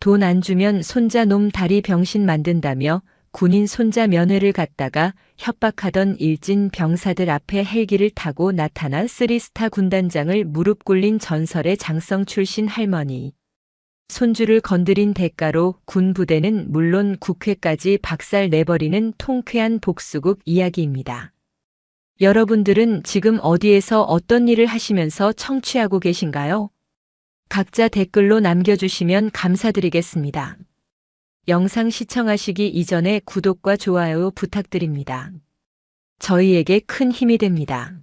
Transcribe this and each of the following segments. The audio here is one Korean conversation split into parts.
돈 안 주면 손자 놈 다리 병신 만든다며 군인 손자 면회를 갔다가 협박하던 일진 병사들 앞에 헬기를 타고 나타나 3스타 군단장을 무릎 꿇린 전설의 장성 출신 할머니. 손주를 건드린 대가로 군 부대는 물론 국회까지 박살 내버리는 통쾌한 복수국 이야기입니다. 여러분들은 지금 어디에서 어떤 일을 하시면서 청취하고 계신가요? 각자 댓글로 남겨주시면 감사드리겠습니다. 영상 시청하시기 이전에 구독과 좋아요 부탁드립니다. 저희에게 큰 힘이 됩니다.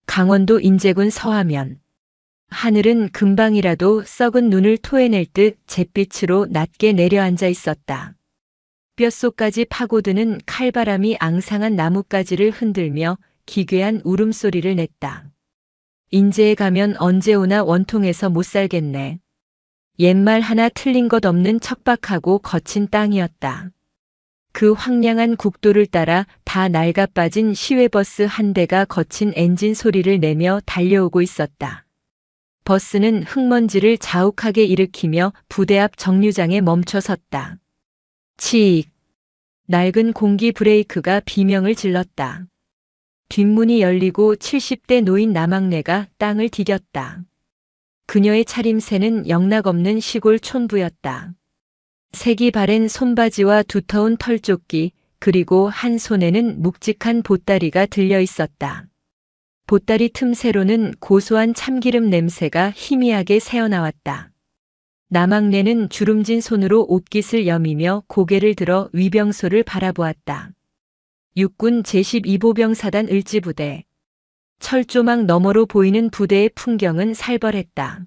강원도 인제군 서하면 하늘은 금방이라도 썩은 눈을 토해낼 듯 잿빛으로 낮게 내려앉아 있었다. 뼛속까지 파고드는 칼바람이 앙상한 나뭇가지를 흔들며 기괴한 울음소리를 냈다. 인제에 가면 언제 오나 원통해서 못 살겠네. 옛말 하나 틀린 것 없는 척박하고 거친 땅이었다. 그 황량한 국도를 따라 다 낡아빠진 시외버스 한 대가 거친 엔진 소리를 내며 달려오고 있었다. 버스는 흙먼지를 자욱하게 일으키며 부대 앞 정류장에 멈춰 섰다. 치익. 낡은 공기 브레이크가 비명을 질렀다. 뒷문이 열리고 70대 노인 남학네가 땅을 디뎠다. 그녀의 차림새는 영락없는 시골 촌부였다. 색이 바랜 손바지와 두터운 털조끼, 그리고 한 손에는 묵직한 보따리가 들려 있었다. 보따리 틈새로는 고소한 참기름 냄새가 희미하게 새어나왔다. 남학네는 주름진 손으로 옷깃을 여미며 고개를 들어 위병소를 바라보았다. 육군 제12보병 사단 을지부대. 철조망 너머로 보이는 부대의 풍경은 살벌했다.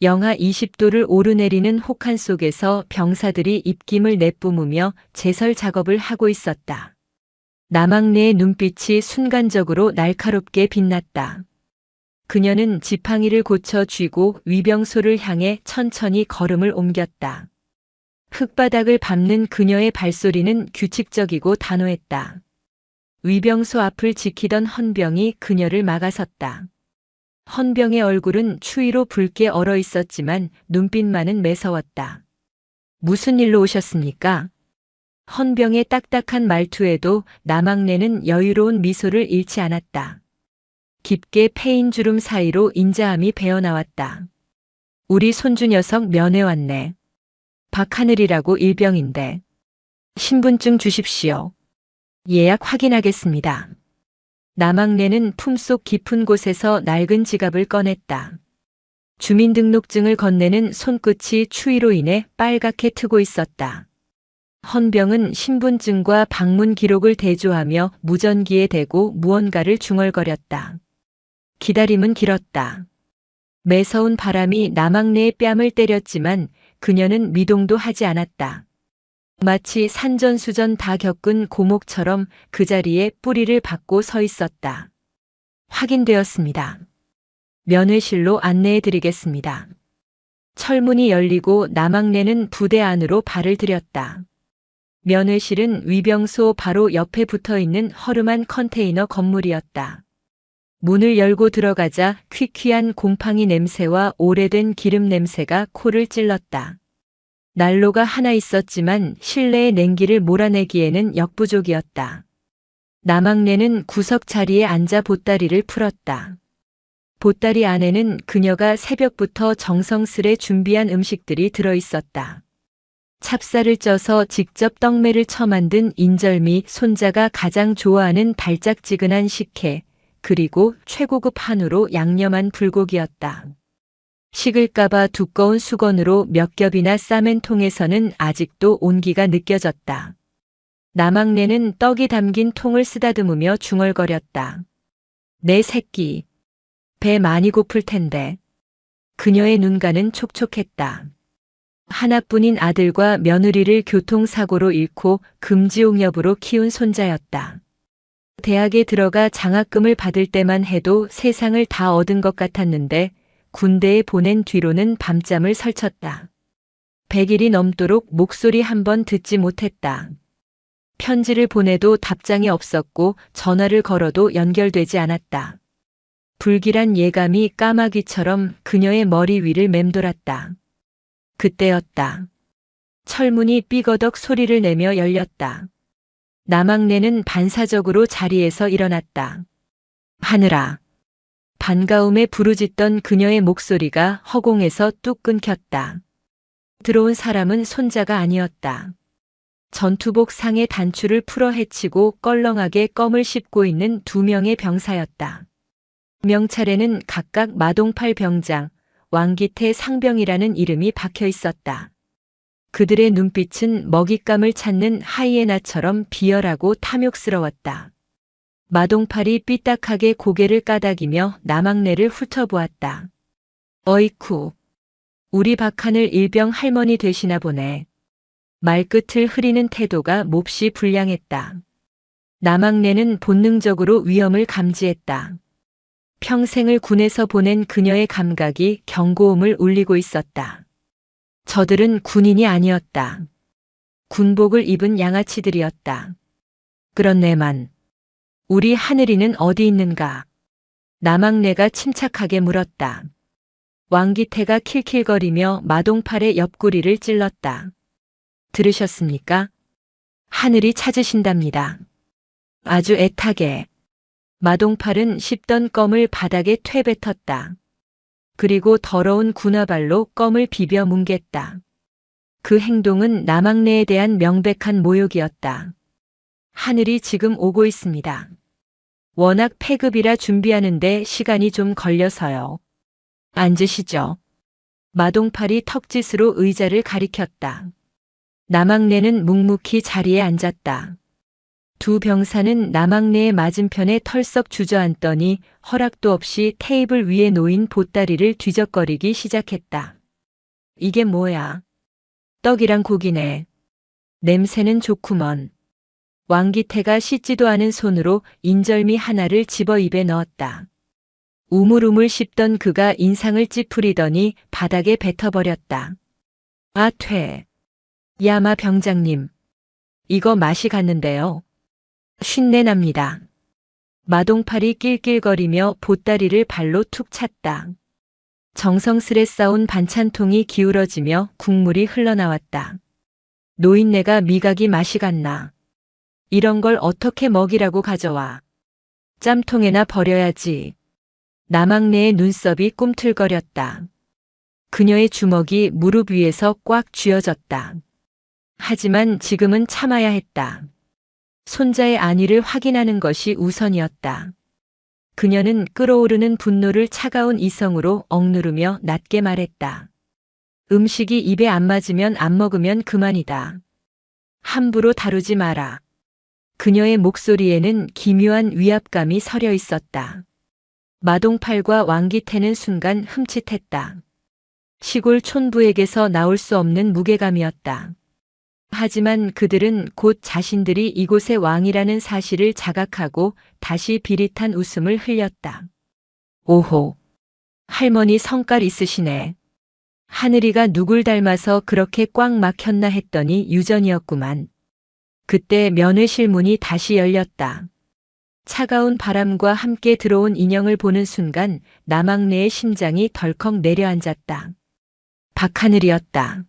영하 20도를 오르내리는 혹한 속에서 병사들이 입김을 내뿜으며 제설 작업을 하고 있었다. 남학네의 눈빛이 순간적으로 날카롭게 빛났다. 그녀는 지팡이를 고쳐 쥐고 위병소를 향해 천천히 걸음을 옮겼다. 흙바닥을 밟는 그녀의 발소리는 규칙적이고 단호했다. 위병소 앞을 지키던 헌병이 그녀를 막아섰다. 헌병의 얼굴은 추위로 붉게 얼어 있었지만 눈빛만은 매서웠다. 무슨 일로 오셨습니까? 헌병의 딱딱한 말투에도 남학네는 여유로운 미소를 잃지 않았다. 깊게 패인 주름 사이로 인자함이 배어나왔다. 우리 손주 녀석 면회 왔네. 박하늘이라고 일병인데. 신분증 주십시오. 예약 확인하겠습니다. 남학네는 품속 깊은 곳에서 낡은 지갑을 꺼냈다. 주민등록증을 건네는 손끝이 추위로 인해 빨갛게 트고 있었다. 헌병은 신분증과 방문 기록을 대조하며 무전기에 대고 무언가를 중얼거렸다. 기다림은 길었다. 매서운 바람이 남학네의 뺨을 때렸지만 그녀는 미동도 하지 않았다. 마치 산전수전 다 겪은 고목처럼 그 자리에 뿌리를 박고 서 있었다. 확인되었습니다. 면회실로 안내해 드리겠습니다. 철문이 열리고 남학네는 부대 안으로 발을 들였다. 면회실은 위병소 바로 옆에 붙어 있는 허름한 컨테이너 건물이었다. 문을 열고 들어가자 퀴퀴한 곰팡이 냄새와 오래된 기름 냄새가 코를 찔렀다. 난로가 하나 있었지만 실내의 냉기를 몰아내기에는 역부족이었다. 남학네는 구석 자리에 앉아 보따리를 풀었다. 보따리 안에는 그녀가 새벽부터 정성스레 준비한 음식들이 들어 있었다. 찹쌀을 쪄서 직접 떡매를 쳐 만든 인절미, 손자가 가장 좋아하는 달짝지근한 식혜, 그리고 최고급 한우로 양념한 불고기였다. 식을까봐 두꺼운 수건으로 몇 겹이나 싸맨 통에서는 아직도 온기가 느껴졌다. 남학네는 떡이 담긴 통을 쓰다듬으며 중얼거렸다. 내 새끼, 배 많이 고플 텐데. 그녀의 눈가는 촉촉했다. 하나뿐인 아들과 며느리를 교통사고로 잃고 금지옥엽으로 키운 손자였다. 대학에 들어가 장학금을 받을 때만 해도 세상을 다 얻은 것 같았는데 군대에 보낸 뒤로는 밤잠을 설쳤다. 100일이 넘도록 목소리 한 번 듣지 못했다. 편지를 보내도 답장이 없었고 전화를 걸어도 연결되지 않았다. 불길한 예감이 까마귀처럼 그녀의 머리 위를 맴돌았다. 그때였다. 철문이 삐거덕 소리를 내며 열렸다. 남학내는 반사적으로 자리에서 일어났다. 하늘아. 반가움에 부르짖던 그녀의 목소리가 허공에서 뚝 끊겼다. 들어온 사람은 손자가 아니었다. 전투복 상의 단추를 풀어 헤치고 껄렁하게 껌을 씹고 있는 두 명의 병사였다. 명찰에는 각각 마동팔 병장, 왕기태 상병이라는 이름이 박혀 있었다. 그들의 눈빛은 먹잇감을 찾는 하이에나처럼 비열하고 탐욕스러웠다. 마동팔이 삐딱하게 고개를 까닥이며 남학내를 훑어보았다. 어이쿠, 우리 박하늘 일병 할머니 되시나 보네. 말끝을 흐리는 태도가 몹시 불량했다. 남학내는 본능적으로 위험을 감지했다. 평생을 군에서 보낸 그녀의 감각이 경고음을 울리고 있었다. 저들은 군인이 아니었다. 군복을 입은 양아치들이었다. 그렇네만. 우리 하늘이는 어디 있는가? 남학내가 침착하게 물었다. 왕기태가 킬킬거리며 마동팔의 옆구리를 찔렀다. 들으셨습니까? 하늘이 찾으신답니다. 아주 애타게. 마동팔은 씹던 껌을 바닥에 퇴뱉었다. 그리고 더러운 군화발로 껌을 비벼 뭉갰다. 그 행동은 남학내에 대한 명백한 모욕이었다. 하늘이 지금 오고 있습니다. 워낙 패급이라 준비하는데 시간이 좀 걸려서요. 앉으시죠. 마동팔이 턱짓으로 의자를 가리켰다. 남학내는 묵묵히 자리에 앉았다. 두 병사는 남학내의 맞은편에 털썩 주저앉더니 허락도 없이 테이블 위에 놓인 보따리를 뒤적거리기 시작했다. 이게 뭐야? 떡이랑 고기네. 냄새는 좋구먼. 왕기태가 씻지도 않은 손으로 인절미 하나를 집어 입에 넣었다. 우물우물 씹던 그가 인상을 찌푸리더니 바닥에 뱉어버렸다. 아, 퇴. 야마 병장님. 이거 맛이 갔는데요. 쉰내 납니다. 마동팔이 낄낄거리며 보따리를 발로 툭 찼다. 정성스레 싸온 반찬통이 기울어지며 국물이 흘러나왔다. 노인네가 미각이 맛이 갔나. 이런 걸 어떻게 먹이라고 가져와. 짬통에나 버려야지. 남학내의 눈썹이 꿈틀거렸다. 그녀의 주먹이 무릎 위에서 꽉 쥐어졌다. 하지만 지금은 참아야 했다. 손자의 안위를 확인하는 것이 우선이었다. 그녀는 끓어오르는 분노를 차가운 이성으로 억누르며 낮게 말했다. 음식이 입에 안 맞으면 안 먹으면 그만이다. 함부로 다루지 마라. 그녀의 목소리에는 기묘한 위압감이 서려 있었다. 마동팔과 왕기태는 순간 흠칫했다. 시골 촌부에게서 나올 수 없는 무게감이었다. 하지만 그들은 곧 자신들이 이곳의 왕이라는 사실을 자각하고 다시 비릿한 웃음을 흘렸다. 오호, 할머니 성깔 있으시네. 하늘이가 누굴 닮아서 그렇게 꽉 막혔나 했더니 유전이었구만. 그때 면회실 문이 다시 열렸다. 차가운 바람과 함께 들어온 인형을 보는 순간 남학내의 심장이 덜컥 내려앉았다. 박하늘이었다.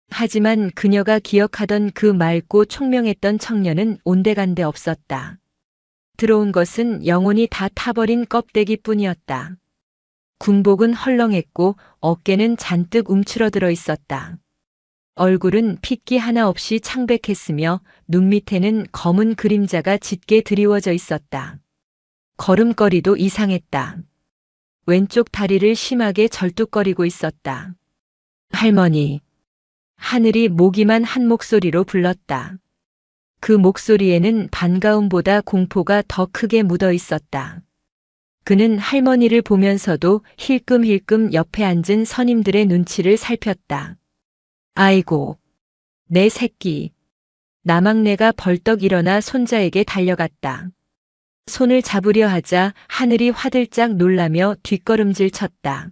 하지만 그녀가 기억하던 그 맑고 총명했던 청년은 온데간데 없었다. 들어온 것은 영혼이 다 타버린 껍데기뿐이었다. 군복은 헐렁했고 어깨는 잔뜩 움츠러들어 있었다. 얼굴은 핏기 하나 없이 창백했으며 눈 밑에는 검은 그림자가 짙게 드리워져 있었다. 걸음걸이도 이상했다. 왼쪽 다리를 심하게 절뚝거리고 있었다. 할머니. 하늘이 모기만 한 목소리로 불렀다. 그 목소리에는 반가움보다 공포가 더 크게 묻어 있었다. 그는 할머니를 보면서도 힐끔힐끔 옆에 앉은 선임들의 눈치를 살폈다. 아이고, 내 새끼. 남학내가 벌떡 일어나 손자에게 달려갔다. 손을 잡으려 하자 하늘이 화들짝 놀라며 뒷걸음질 쳤다.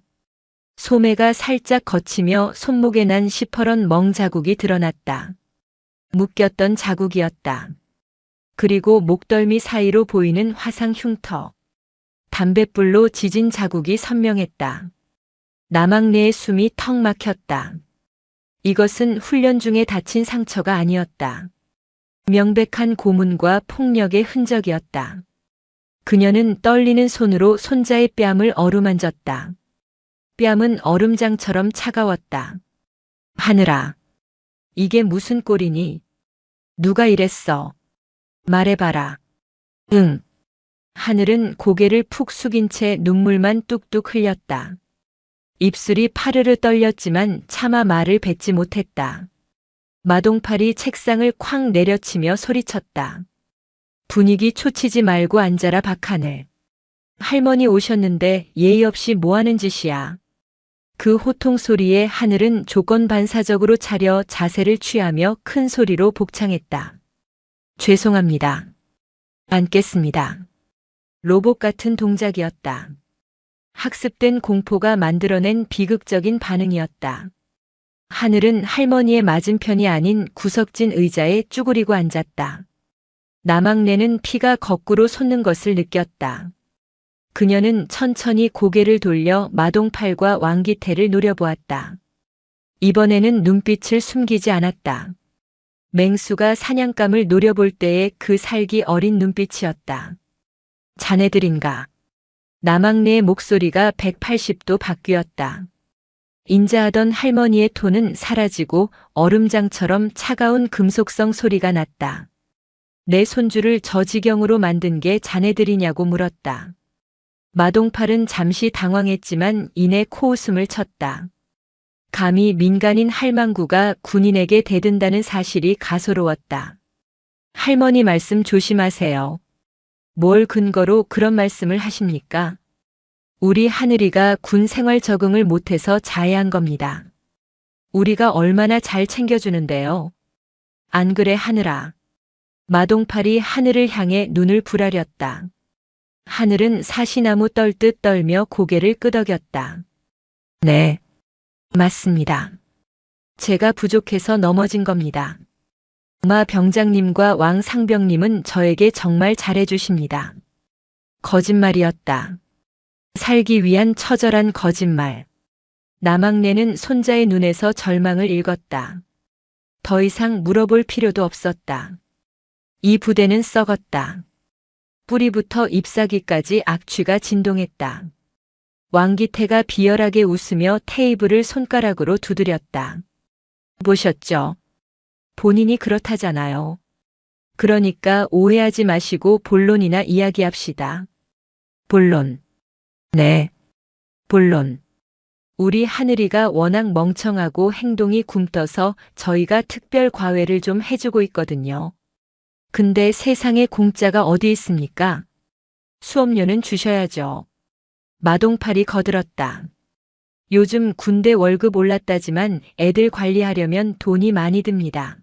소매가 살짝 걷히며 손목에 난 시퍼런 멍 자국이 드러났다. 묶였던 자국이었다. 그리고 목덜미 사이로 보이는 화상 흉터. 담뱃불로 지진 자국이 선명했다. 남학내의 숨이 턱 막혔다. 이것은 훈련 중에 다친 상처가 아니었다. 명백한 고문과 폭력의 흔적이었다. 그녀는 떨리는 손으로 손자의 뺨을 어루만졌다. 뺨은 얼음장처럼 차가웠다. 하늘아, 이게 무슨 꼴이니? 누가 이랬어? 말해봐라. 응. 하늘은 고개를 푹 숙인 채 눈물만 뚝뚝 흘렸다. 입술이 파르르 떨렸지만 차마 말을 뱉지 못했다. 마동팔이 책상을 쾅 내려치며 소리쳤다. 분위기 초치지 말고 앉아라 박하늘. 할머니 오셨는데 예의 없이 뭐하는 짓이야. 그 호통 소리에 하늘은 조건반사적으로 차려 자세를 취하며 큰 소리로 복창했다. 죄송합니다. 앉겠습니다. 로봇 같은 동작이었다. 학습된 공포가 만들어낸 비극적인 반응이었다. 하늘은 할머니의 맞은편이 아닌 구석진 의자에 쭈그리고 앉았다. 나막내는 피가 거꾸로 솟는 것을 느꼈다. 그녀는 천천히 고개를 돌려 마동팔과 왕기태를 노려보았다. 이번에는 눈빛을 숨기지 않았다. 맹수가 사냥감을 노려볼 때의 그 살기 어린 눈빛이었다. 자네들인가? 나막내의 목소리가 180도 바뀌었다. 인자하던 할머니의 톤은 사라지고 얼음장처럼 차가운 금속성 소리가 났다. 내 손주를 저 지경으로 만든 게 자네들이냐고 물었다. 마동팔은 잠시 당황했지만 이내 코웃음을 쳤다. 감히 민간인 할망구가 군인에게 대든다는 사실이 가소로웠다. 할머니 말씀 조심하세요. 뭘 근거로 그런 말씀을 하십니까? 우리 하늘이가 군 생활 적응을 못해서 자해한 겁니다. 우리가 얼마나 잘 챙겨주는데요. 안 그래 하늘아. 마동팔이 하늘을 향해 눈을 부라렸다. 하늘은 사시나무 떨듯 떨며 고개를 끄덕였다. 네, 맞습니다. 제가 부족해서 넘어진 겁니다. 마 병장님과 왕 상병님은 저에게 정말 잘해주십니다. 거짓말이었다. 살기 위한 처절한 거짓말. 나막내는 손자의 눈에서 절망을 읽었다. 더 이상 물어볼 필요도 없었다. 이 부대는 썩었다. 뿌리부터 잎사귀까지 악취가 진동했다. 왕기태가 비열하게 웃으며 테이블을 손가락으로 두드렸다. 보셨죠? 본인이 그렇다잖아요. 그러니까 오해하지 마시고 본론이나 이야기합시다. 본론. 네. 본론. 우리 하늘이가 워낙 멍청하고 행동이 굼떠서 저희가 특별 과외를 좀 해주고 있거든요. 근데 세상에 공짜가 어디 있습니까? 수업료는 주셔야죠. 마동팔이 거들었다. 요즘 군대 월급 올랐다지만 애들 관리하려면 돈이 많이 듭니다.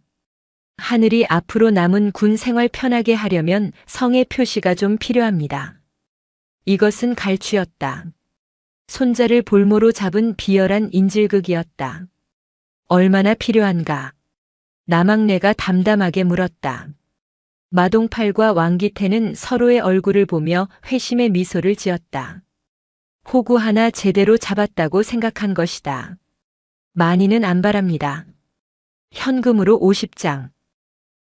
하늘이 앞으로 남은 군 생활 편하게 하려면 성의 표시가 좀 필요합니다. 이것은 갈취였다. 손자를 볼모로 잡은 비열한 인질극이었다. 얼마나 필요한가? 나막내가 담담하게 물었다. 마동팔과 왕기태는 서로의 얼굴을 보며 회심의 미소를 지었다. 호구 하나 제대로 잡았다고 생각한 것이다. 많이는 안 바랍니다. 현금으로 50장.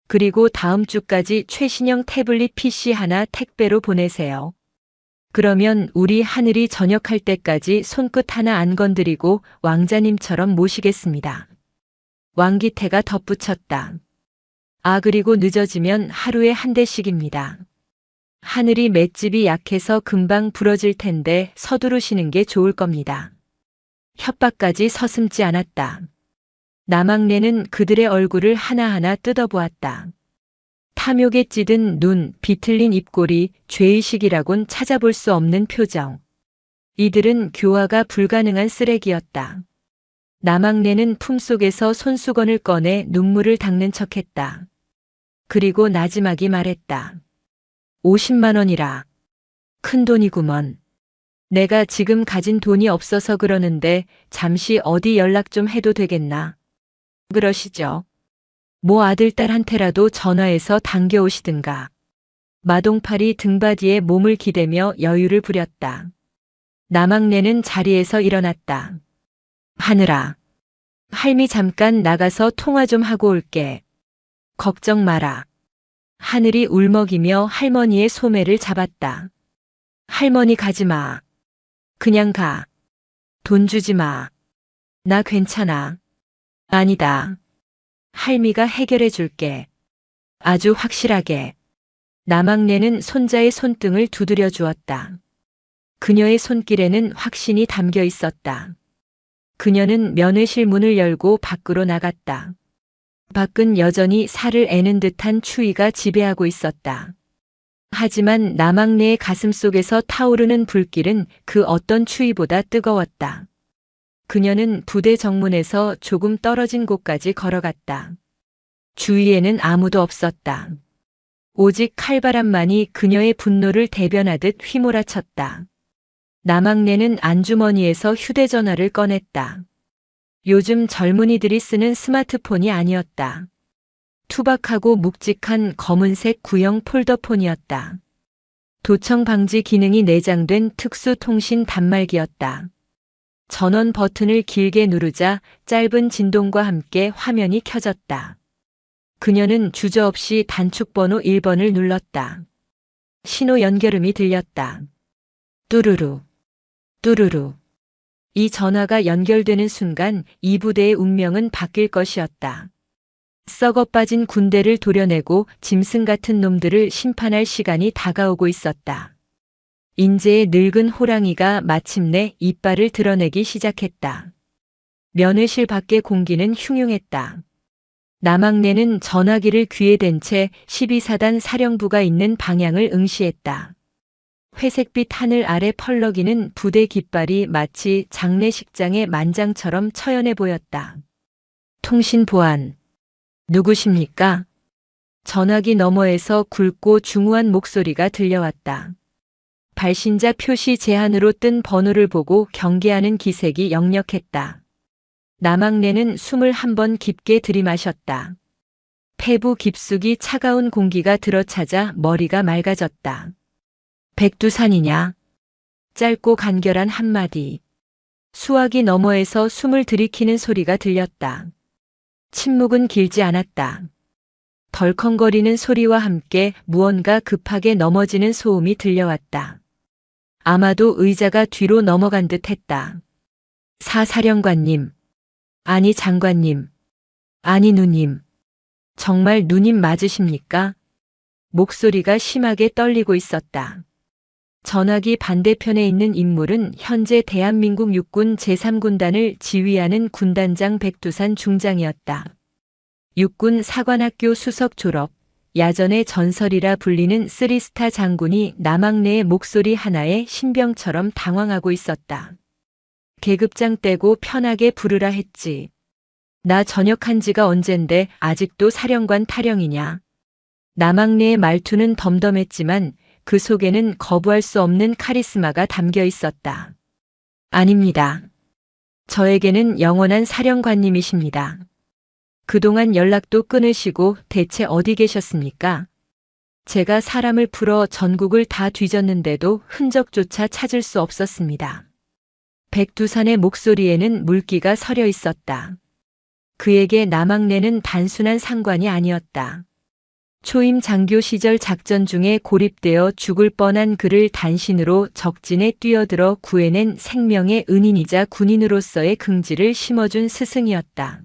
그리고 다음 주까지 최신형 태블릿 PC 하나 택배로 보내세요. 그러면 우리 하늘이 전역할 때까지 손끝 하나 안 건드리고 왕자님처럼 모시겠습니다. 왕기태가 덧붙였다. 아 그리고 늦어지면 하루에 한 대씩입니다. 하늘이 맷집이 약해서 금방 부러질 텐데 서두르시는 게 좋을 겁니다. 혓바까지 서슴지 않았다. 나막내는 그들의 얼굴을 하나하나 뜯어보았다. 탐욕에 찌든 눈, 비틀린 입꼬리, 죄의식이라곤 찾아볼 수 없는 표정. 이들은 교화가 불가능한 쓰레기였다. 나막내는 품속에서 손수건을 꺼내 눈물을 닦는 척했다. 그리고 나지막이 말했다. 50만 원이라. 큰 돈이구먼. 내가 지금 가진 돈이 없어서 그러는데 잠시 어디 연락 좀 해도 되겠나? 그러시죠. 뭐 아들딸한테라도 전화해서 당겨오시든가. 마동팔이 등받이에 몸을 기대며 여유를 부렸다. 나막내는 자리에서 일어났다. 하늘아. 할미 잠깐 나가서 통화 좀 하고 올게. 걱정 마라. 하늘이 울먹이며 할머니의 소매를 잡았다. 할머니 가지 마. 그냥 가. 돈 주지 마. 나 괜찮아. 아니다. 할미가 해결해 줄게. 아주 확실하게. 남학네는 손자의 손등을 두드려 주었다. 그녀의 손길에는 확신이 담겨 있었다. 그녀는 면회실 문을 열고 밖으로 나갔다. 밖은 여전히 살을 애는 듯한 추위가 지배하고 있었다. 하지만 남학네의 가슴 속에서 타오르는 불길은 그 어떤 추위보다 뜨거웠다. 그녀는 부대 정문에서 조금 떨어진 곳까지 걸어갔다. 주위에는 아무도 없었다. 오직 칼바람만이 그녀의 분노를 대변하듯 휘몰아쳤다. 남학네는 안주머니에서 휴대전화를 꺼냈다. 요즘 젊은이들이 쓰는 스마트폰이 아니었다. 투박하고 묵직한 검은색 구형 폴더폰이었다. 도청 방지 기능이 내장된 특수 통신 단말기였다. 전원 버튼을 길게 누르자 짧은 진동과 함께 화면이 켜졌다. 그녀는 주저없이 단축번호 1번을 눌렀다. 신호 연결음이 들렸다. 뚜루루, 뚜루루. 이 전화가 연결되는 순간 이 부대의 운명은 바뀔 것이었다. 썩어 빠진 군대를 도려내고 짐승 같은 놈들을 심판할 시간이 다가오고 있었다. 인제의 늙은 호랑이가 마침내 이빨을 드러내기 시작했다. 면회실 밖의 공기는 흉흉했다. 남학네는 전화기를 귀에 댄 채 12사단 사령부가 있는 방향을 응시했다. 회색빛 하늘 아래 펄럭이는 부대 깃발이 마치 장례식장의 만장처럼 처연해 보였다. 통신 보안. 누구십니까? 전화기 너머에서 굵고 중후한 목소리가 들려왔다. 발신자 표시 제한으로 뜬 번호를 보고 경계하는 기색이 역력했다. 남학네는 숨을 한 번 깊게 들이마셨다. 폐부 깊숙이 차가운 공기가 들어차자 머리가 맑아졌다. 백두산이냐? 짧고 간결한 한마디. 수화기 너머에서 숨을 들이키는 소리가 들렸다. 침묵은 길지 않았다. 덜컹거리는 소리와 함께 무언가 급하게 넘어지는 소음이 들려왔다. 아마도 의자가 뒤로 넘어간 듯 했다. 사사령관님. 아니 장관님. 아니 누님. 정말 누님 맞으십니까? 목소리가 심하게 떨리고 있었다. 전화기 반대편에 있는 인물은 현재 대한민국 육군 제3군단을 지휘하는 군단장 백두산 중장이었다. 육군 사관학교 수석 졸업, 야전의 전설이라 불리는 쓰리스타 장군이 남학네의 목소리 하나에 신병처럼 당황하고 있었다. 계급장 떼고 편하게 부르라 했지. 나 전역한 지가 언젠데 아직도 사령관 타령이냐. 남학네의 말투는 덤덤했지만 그 속에는 거부할 수 없는 카리스마가 담겨 있었다. 아닙니다. 저에게는 영원한 사령관님이십니다. 그동안 연락도 끊으시고 대체 어디 계셨습니까? 제가 사람을 풀어 전국을 다 뒤졌는데도 흔적조차 찾을 수 없었습니다. 백두산의 목소리에는 물기가 서려 있었다. 그에게 남학네는 단순한 상관이 아니었다. 초임 장교 시절 작전 중에 고립되어 죽을 뻔한 그를 단신으로 적진에 뛰어들어 구해낸 생명의 은인이자 군인으로서의 긍지를 심어준 스승이었다.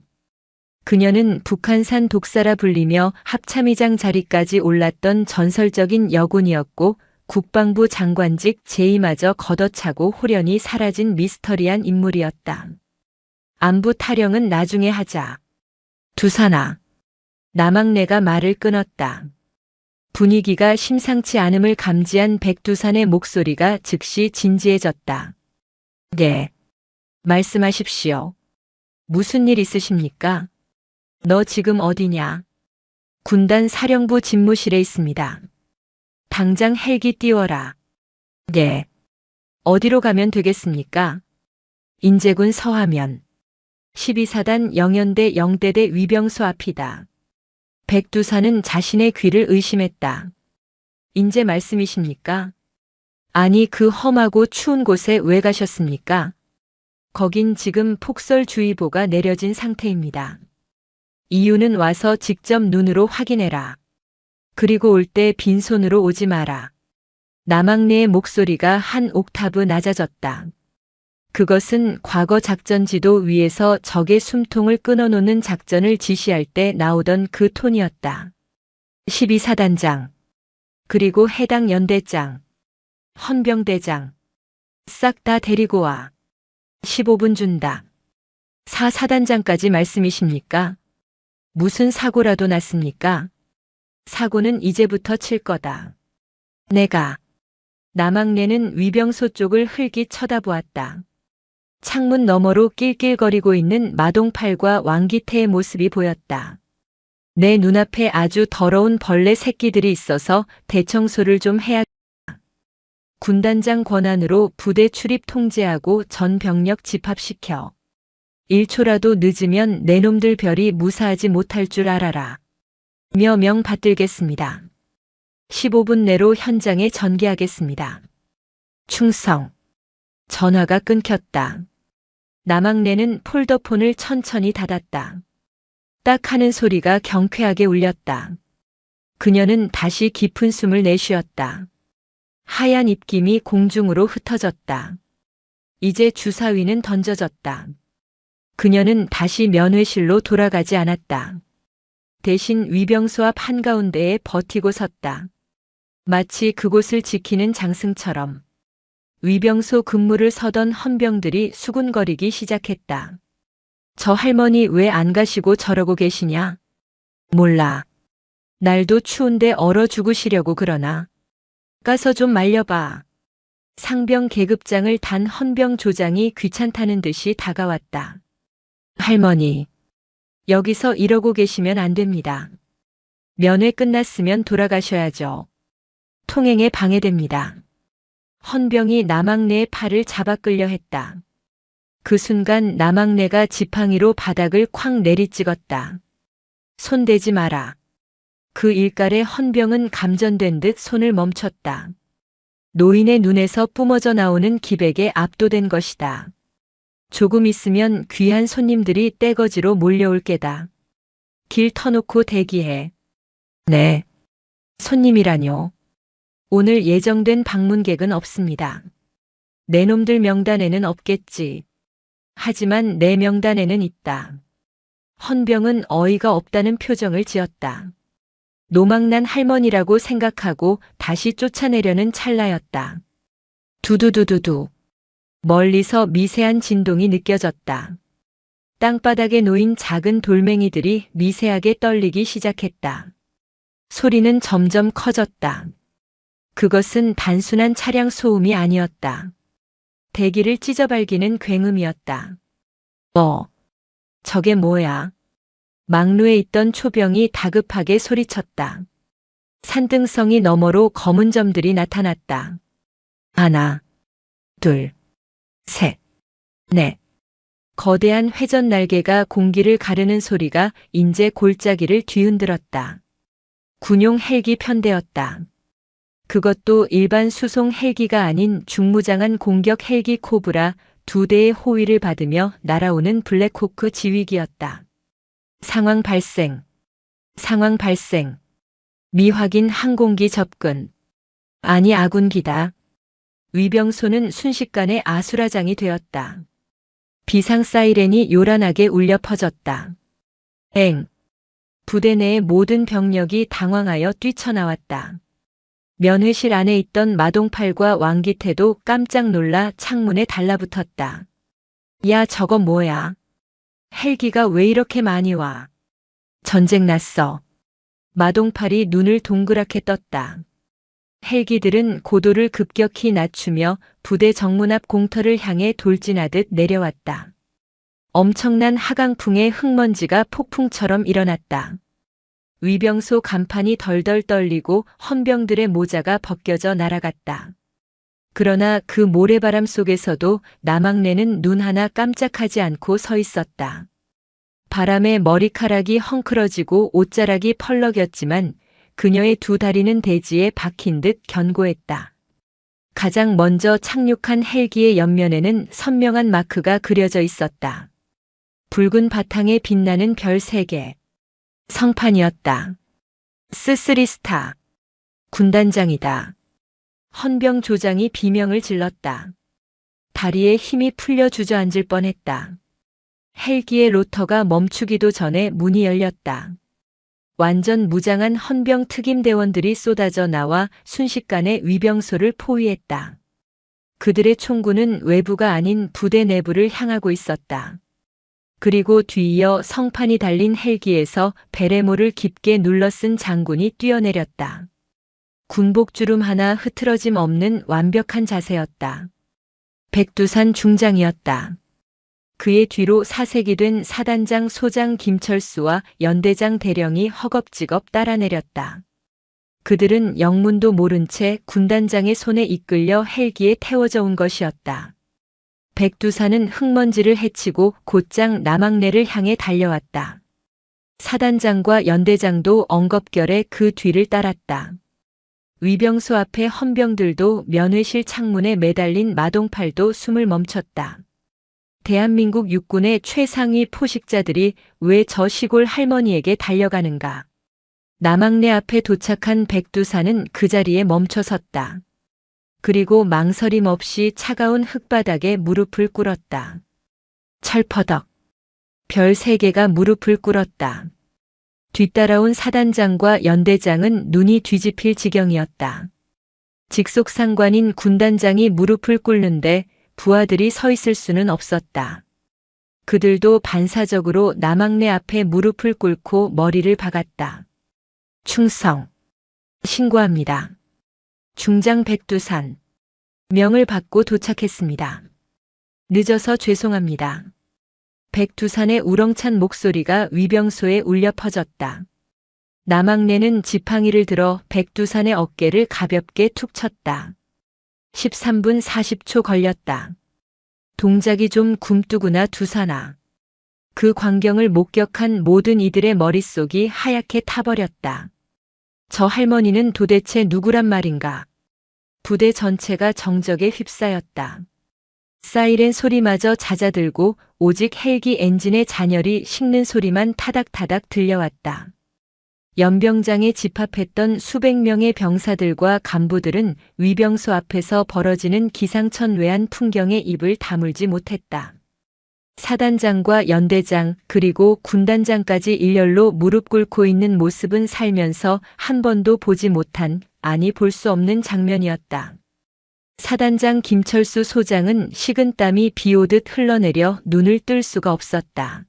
그녀는 북한산 독사라 불리며 합참의장 자리까지 올랐던 전설적인 여군이었고 국방부 장관직 제의마저 걷어차고 홀연히 사라진 미스터리한 인물이었다. 안부 타령은 나중에 하자. 두산아. 남학네가 말을 끊었다. 분위기가 심상치 않음을 감지한 백두산의 목소리가 즉시 진지해졌다. 네. 말씀하십시오. 무슨 일 있으십니까? 너 지금 어디냐? 군단 사령부 집무실에 있습니다. 당장 헬기 띄워라. 네. 어디로 가면 되겠습니까? 인제군 서하면. 12사단 영연대 영대대 위병소 앞이다. 백두산은 자신의 귀를 의심했다. 인제 말씀이십니까? 아니 그 험하고 추운 곳에 왜 가셨습니까? 거긴 지금 폭설주의보가 내려진 상태입니다. 이유는 와서 직접 눈으로 확인해라. 그리고 올 때 빈손으로 오지 마라. 남학네의 목소리가 한 옥타브 낮아졌다. 그것은 과거 작전지도 위에서 적의 숨통을 끊어놓는 작전을 지시할 때 나오던 그 톤이었다. 12사단장, 그리고 해당 연대장, 헌병대장, 싹 다 데리고 와. 15분 준다. 4사단장까지 말씀이십니까? 무슨 사고라도 났습니까? 사고는 이제부터 칠 거다. 내가. 남학네는 위병소 쪽을 흘깃 쳐다보았다. 창문 너머로 낄낄거리고 있는 마동팔과 왕기태의 모습이 보였다. 내 눈앞에 아주 더러운 벌레 새끼들이 있어서 대청소를 좀 해야겠다. 군단장 권한으로 부대 출입 통제하고 전 병력 집합시켜. 1초라도 늦으면 내 놈들 별이 무사하지 못할 줄 알아라. 명 받들겠습니다. 15분 내로 현장에 전개하겠습니다. 충성. 전화가 끊겼다. 남학네는 폴더폰을 천천히 닫았다. 딱 하는 소리가 경쾌하게 울렸다. 그녀는 다시 깊은 숨을 내쉬었다. 하얀 입김이 공중으로 흩어졌다. 이제 주사위는 던져졌다. 그녀는 다시 면회실로 돌아가지 않았다. 대신 위병소 앞 한가운데에 버티고 섰다. 마치 그곳을 지키는 장승처럼. 위병소 근무를 서던 헌병들이 수군거리기 시작했다. 저 할머니 왜 안 가시고 저러고 계시냐? 몰라. 날도 추운데 얼어 죽으시려고 그러나. 가서 좀 말려봐. 상병 계급장을 단 헌병 조장이 귀찮다는 듯이 다가왔다. 할머니, 여기서 이러고 계시면 안 됩니다. 면회 끝났으면 돌아가셔야죠. 통행에 방해됩니다. 헌병이 남학네의 팔을 잡아 끌려 했다. 그 순간 남학네가 지팡이로 바닥을 쾅 내리찍었다. 손대지 마라. 그 일깔에 헌병은 감전된 듯 손을 멈췄다. 노인의 눈에서 뿜어져 나오는 기백에 압도된 것이다. 조금 있으면 귀한 손님들이 떼거지로 몰려올 게다. 길 터놓고 대기해. 네. 손님이라뇨. 오늘 예정된 방문객은 없습니다. 내 놈들 명단에는 없겠지. 하지만 내 명단에는 있다. 헌병은 어이가 없다는 표정을 지었다. 노망난 할머니라고 생각하고 다시 쫓아내려는 찰나였다. 두두두두두. 멀리서 미세한 진동이 느껴졌다. 땅바닥에 놓인 작은 돌멩이들이 미세하게 떨리기 시작했다. 소리는 점점 커졌다. 그것은 단순한 차량 소음이 아니었다. 대기를 찢어발기는 굉음이었다. 저게 뭐야? 막루에 있던 초병이 다급하게 소리쳤다. 산등성이 너머로 검은 점들이 나타났다. 하나, 둘, 셋, 넷. 거대한 회전 날개가 공기를 가르는 소리가 인제 골짜기를 뒤흔들었다. 군용 헬기 편대였다. 그것도 일반 수송 헬기가 아닌 중무장한 공격 헬기 코브라 2대의 호위를 받으며 날아오는 블랙호크 지휘기였다. 상황 발생. 미확인 항공기 접근. 아니 아군기다. 위병소는 순식간에 아수라장이 되었다. 비상 사이렌이 요란하게 울려 퍼졌다. 부대 내의 모든 병력이 당황하여 뛰쳐나왔다. 면회실 안에 있던 마동팔과 왕기태도 깜짝 놀라 창문에 달라붙었다. 야, 저건 뭐야? 헬기가 왜 이렇게 많이 와? 전쟁 났어. 마동팔이 눈을 동그랗게 떴다. 헬기들은 고도를 급격히 낮추며 부대 정문 앞 공터를 향해 돌진하듯 내려왔다. 엄청난 하강풍에 흙먼지가 폭풍처럼 일어났다. 위병소 간판이 덜덜 떨리고 헌병들의 모자가 벗겨져 날아갔다. 그러나 그 모래바람 속에서도 남학네는 눈 하나 깜짝하지 않고 서 있었다. 바람에 머리카락이 헝클어지고 옷자락이 펄럭였지만 그녀의 두 다리는 대지에 박힌 듯 견고했다. 가장 먼저 착륙한 헬기의 옆면에는 선명한 마크가 그려져 있었다. 붉은 바탕에 빛나는 별 3개. 성판이었다. 스스리스타. 군단장이다. 헌병 조장이 비명을 질렀다. 다리에 힘이 풀려 주저앉을 뻔했다. 헬기의 로터가 멈추기도 전에 문이 열렸다. 완전 무장한 헌병 특임대원들이 쏟아져 나와 순식간에 위병소를 포위했다. 그들의 총구는 외부가 아닌 부대 내부를 향하고 있었다. 그리고 뒤이어 성판이 달린 헬기에서 베레모를 깊게 눌러쓴 장군이 뛰어내렸다. 군복주름 하나 흐트러짐 없는 완벽한 자세였다. 백두산 중장이었다. 그의 뒤로 사색이 된 사단장 소장 김철수와 연대장 대령이 허겁지겁 따라내렸다. 그들은 영문도 모른 채 군단장의 손에 이끌려 헬기에 태워져 온 것이었다. 백두산은 흙먼지를 헤치고 곧장 남학내를 향해 달려왔다. 사단장과 연대장도 엉겁결에 그 뒤를 따랐다. 위병소 앞에 헌병들도 면회실 창문에 매달린 마동팔도 숨을 멈췄다. 대한민국 육군의 최상위 포식자들이 왜 저 시골 할머니에게 달려가는가? 남학내 앞에 도착한 백두산은 그 자리에 멈춰 섰다. 그리고 망설임 없이 차가운 흙바닥에 무릎을 꿇었다. 철퍼덕. 별 3개가 무릎을 꿇었다. 뒤따라온 사단장과 연대장은 눈이 뒤집힐 지경이었다. 직속상관인 군단장이 무릎을 꿇는데 부하들이 서 있을 수는 없었다. 그들도 반사적으로 남학내 앞에 무릎을 꿇고 머리를 박았다. 충성. 신고합니다. 중장 백두산. 명을 받고 도착했습니다. 늦어서 죄송합니다. 백두산의 우렁찬 목소리가 위병소에 울려 퍼졌다. 남학내는 지팡이를 들어 백두산의 어깨를 가볍게 툭 쳤다. 13분 40초 걸렸다. 동작이 좀 굼뜨구나 두산아. 그 광경을 목격한 모든 이들의 머릿속이 하얗게 타버렸다. 저 할머니는 도대체 누구란 말인가? 부대 전체가 정적에 휩싸였다. 사이렌 소리마저 잦아들고 오직 헬기 엔진의 잔열이 식는 소리만 타닥타닥 들려왔다. 연병장에 집합했던 수백 명의 병사들과 간부들은 위병소 앞에서 벌어지는 기상천외한 풍경에 입을 다물지 못했다. 사단장과 연대장 그리고 군단장까지 일렬로 무릎 꿇고 있는 모습은 살면서 한 번도 보지 못한, 아니 볼 수 없는 장면이었다. 사단장 김철수 소장은 식은땀이 비오듯 흘러내려 눈을 뜰 수가 없었다.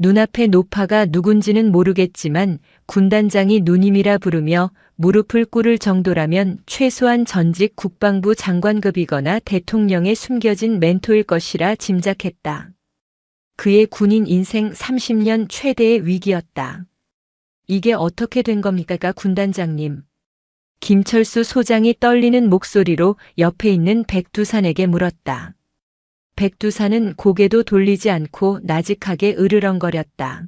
눈앞의 노파가 누군지는 모르겠지만 군단장이 누님이라 부르며 무릎을 꿇을 정도라면 최소한 전직 국방부 장관급이거나 대통령의 숨겨진 멘토일 것이라 짐작했다. 그의 군인 인생 30년 최대의 위기였다. 이게 어떻게 된 겁니까, 군단장님? 김철수 소장이 떨리는 목소리로 옆에 있는 백두산에게 물었다. 백두산은 고개도 돌리지 않고 나직하게 으르렁거렸다.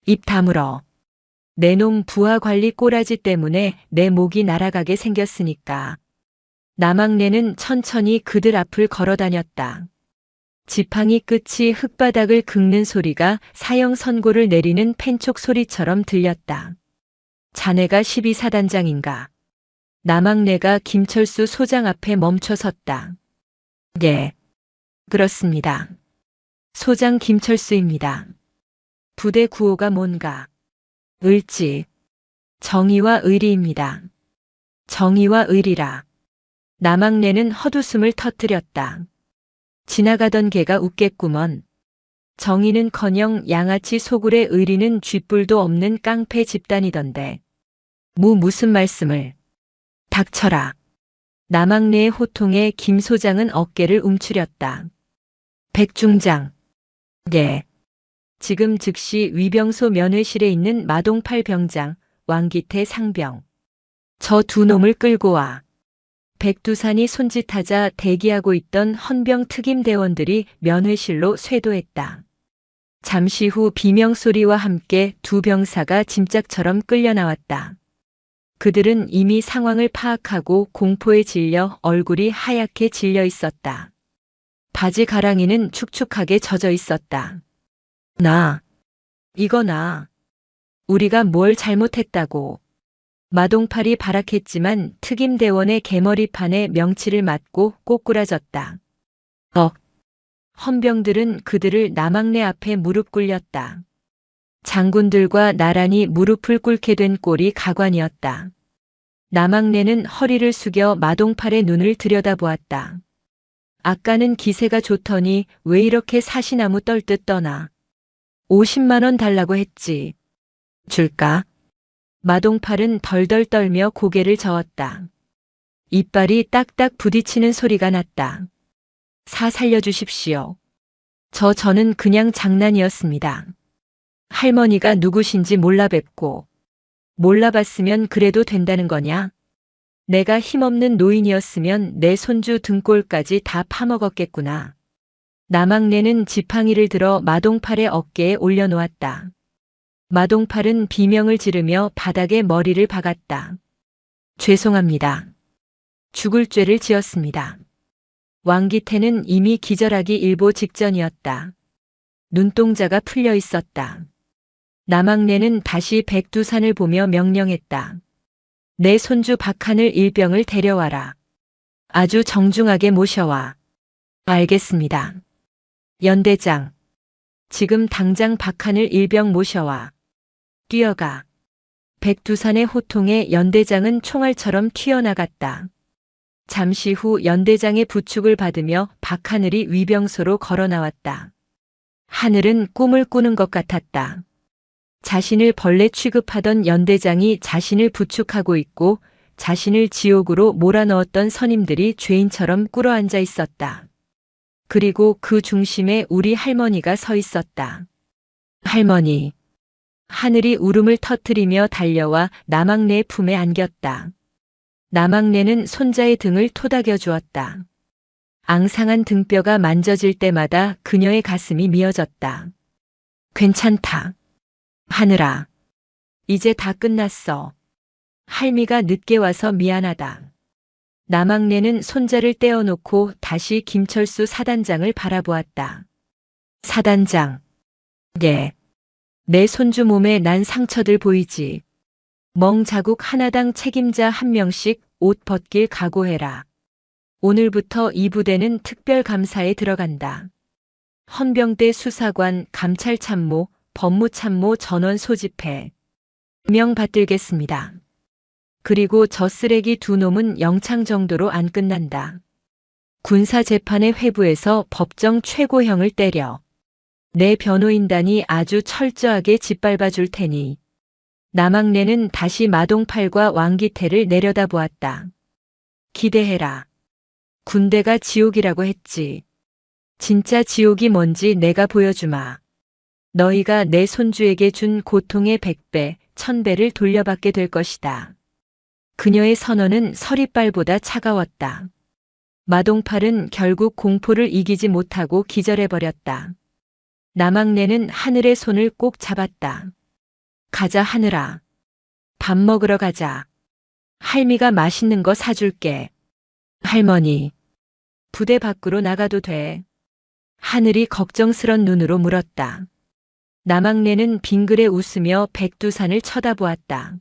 입 다물어. 내 놈 부하 관리 꼬라지 때문에 내 목이 날아가게 생겼으니까. 남학내는 천천히 그들 앞을 걸어다녔다. 지팡이 끝이 흙바닥을 긁는 소리가 사형 선고를 내리는 펜촉 소리처럼 들렸다. 자네가 12사단장인가? 남학내가 김철수 소장 앞에 멈춰 섰다. 예. 그렇습니다. 소장 김철수입니다. 부대 구호가 뭔가? 을지. 정의와 의리입니다. 정의와 의리라. 남학내는 헛웃음을 터뜨렸다. 지나가던 개가 웃겠구먼. 정의는커녕 양아치 소굴의 의리는 쥐뿔도 없는 깡패 집단이던데. 무슨 말씀을. 닥쳐라. 남학내의 호통에 김 소장은 어깨를 움츠렸다. 백중장. 예. 지금 즉시 위병소 면회실에 있는 마동팔 병장, 왕기태 상병. 저 두 놈을 끌고 와. 백두산이 손짓하자 대기하고 있던 헌병 특임대원들이 면회실로 쇄도했다. 잠시 후 비명소리와 함께 두 병사가 짐짝처럼 끌려 나왔다. 그들은 이미 상황을 파악하고 공포에 질려 얼굴이 하얗게 질려 있었다. 바지 가랑이는 축축하게 젖어 있었다. 이거 나. 우리가 뭘 잘못했다고. 마동팔이 발악했지만 특임대원의 개머리판에 명치를 맞고 꼬꾸라졌다. 헌병들은 그들을 남학내 앞에 무릎 꿇렸다. 장군들과 나란히 무릎을 꿇게 된 꼴이 가관이었다. 남학내는 허리를 숙여 마동팔의 눈을 들여다보았다. 아까는 기세가 좋더니 왜 이렇게 사시나무 떨듯 떠나. 50만 원 달라고 했지. 줄까? 마동팔은 덜덜 떨며 고개를 저었다. 이빨이 딱딱 부딪히는 소리가 났다. 살려주십시오. 저는 그냥 장난이었습니다. 할머니가 누구신지 몰라 뵙고. 몰라봤으면 그래도 된다는 거냐? 내가 힘없는 노인이었으면 내 손주 등골까지 다 파먹었겠구나. 남학내는 지팡이를 들어 마동팔의 어깨에 올려놓았다. 마동팔은 비명을 지르며 바닥에 머리를 박았다. 죄송합니다. 죽을 죄를 지었습니다. 왕기태는 이미 기절하기 일보 직전이었다. 눈동자가 풀려 있었다. 남학내는 다시 백두산을 보며 명령했다. 내 손주 박하늘 일병을 데려와라. 아주 정중하게 모셔와. 알겠습니다. 연대장. 지금 당장 박하늘 일병 모셔와. 뛰어가. 백두산의 호통에 연대장은 총알처럼 튀어나갔다. 잠시 후 연대장의 부축을 받으며 박하늘이 위병소로 걸어 나왔다. 하늘은 꿈을 꾸는 것 같았다. 자신을 벌레 취급하던 연대장이 자신을 부축하고 있고 자신을 지옥으로 몰아넣었던 선임들이 죄인처럼 꿇어앉아 있었다. 그리고 그 중심에 우리 할머니가 서 있었다. 할머니. 하늘이 울음을 터뜨리며 달려와 남학내의 품에 안겼다. 남학내는 손자의 등을 토닥여 주었다. 앙상한 등뼈가 만져질 때마다 그녀의 가슴이 미어졌다. 괜찮다. 하늘아. 이제 다 끝났어. 할미가 늦게 와서 미안하다. 남학내는 손자를 떼어놓고 다시 김철수 사단장을 바라보았다. 사단장. 예. 내 손주 몸에 난 상처들 보이지. 멍 자국 하나당 책임자 한 명씩 옷 벗길 각오해라. 오늘부터 이 부대는 특별감사에 들어간다. 헌병대 수사관, 감찰참모, 법무참모 전원 소집해. 명 받들겠습니다. 그리고 저 쓰레기 두 놈은 영창 정도로 안 끝난다. 군사재판의 회부에서 법정 최고형을 때려. 내 변호인단이 아주 철저하게 짓밟아 줄 테니. 남학내는 다시 마동팔과 왕기태를 내려다보았다. 기대해라. 군대가 지옥이라고 했지. 진짜 지옥이 뭔지 내가 보여주마. 너희가 내 손주에게 준 고통의 100배, 1000배를 돌려받게 될 것이다. 그녀의 선언은 서리빨보다 차가웠다. 마동팔은 결국 공포를 이기지 못하고 기절해버렸다. 남학내는 하늘의 손을 꼭 잡았다. 가자 하늘아. 밥 먹으러 가자. 할미가 맛있는 거 사줄게. 할머니. 부대 밖으로 나가도 돼. 하늘이 걱정스런 눈으로 물었다. 남학내는 빙그레 웃으며 백두산을 쳐다보았다.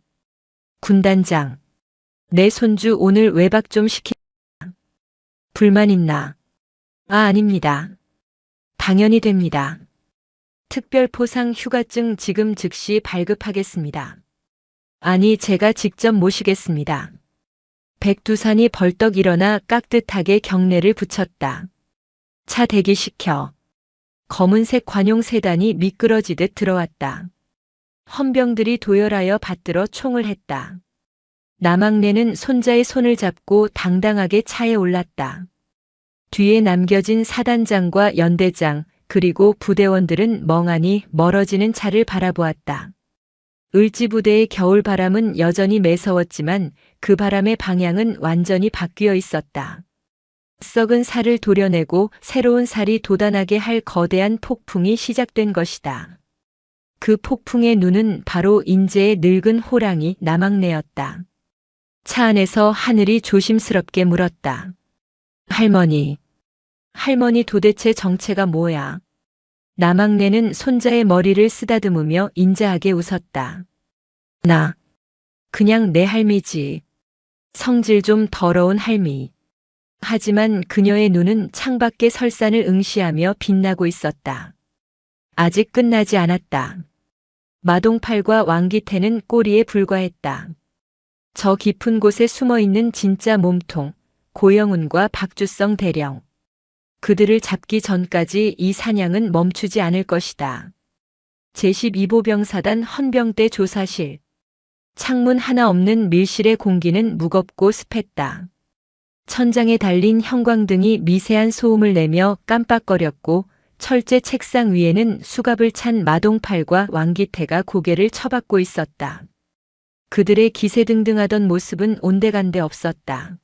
군단장. 내 손주 오늘 외박 좀 불만 있나? 아닙니다. 당연히 됩니다. 특별포상 휴가증 지금 즉시 발급하겠습니다. 아니, 제가 직접 모시겠습니다. 백두산이 벌떡 일어나 깍듯하게 경례를 붙였다. 차 대기시켜. 검은색 관용 세단이 미끄러지듯 들어왔다. 헌병들이 도열하여 받들어 총을 했다. 남학내는 손자의 손을 잡고 당당하게 차에 올랐다. 뒤에 남겨진 사단장과 연대장 그리고 부대원들은 멍하니 멀어지는 차를 바라보았다. 을지부대의 겨울바람은 여전히 매서웠지만 그 바람의 방향은 완전히 바뀌어 있었다. 썩은 살을 도려내고 새로운 살이 돋아나게 할 거대한 폭풍이 시작된 것이다. 그 폭풍의 눈은 바로 인제의 늙은 호랑이 남학내였다. 차 안에서 하늘이 조심스럽게 물었다. 할머니 도대체 정체가 뭐야? 남학네는 손자의 머리를 쓰다듬으며 인자하게 웃었다. 나, 그냥 내 할미지. 성질 좀 더러운 할미. 하지만 그녀의 눈은 창밖의 설산을 응시하며 빛나고 있었다. 아직 끝나지 않았다. 마동팔과 왕기태는 꼬리에 불과했다. 저 깊은 곳에 숨어있는 진짜 몸통, 고영훈과 박주성 대령. 그들을 잡기 전까지 이 사냥은 멈추지 않을 것이다. 제12보병사단 헌병대 조사실. 창문 하나 없는 밀실의 공기는 무겁고 습했다. 천장에 달린 형광등이 미세한 소음을 내며 깜빡거렸고 철제 책상 위에는 수갑을 찬 마동팔과 왕기태가 고개를 쳐박고 있었다. 그들의 기세등등하던 모습은 온데간데 없었다.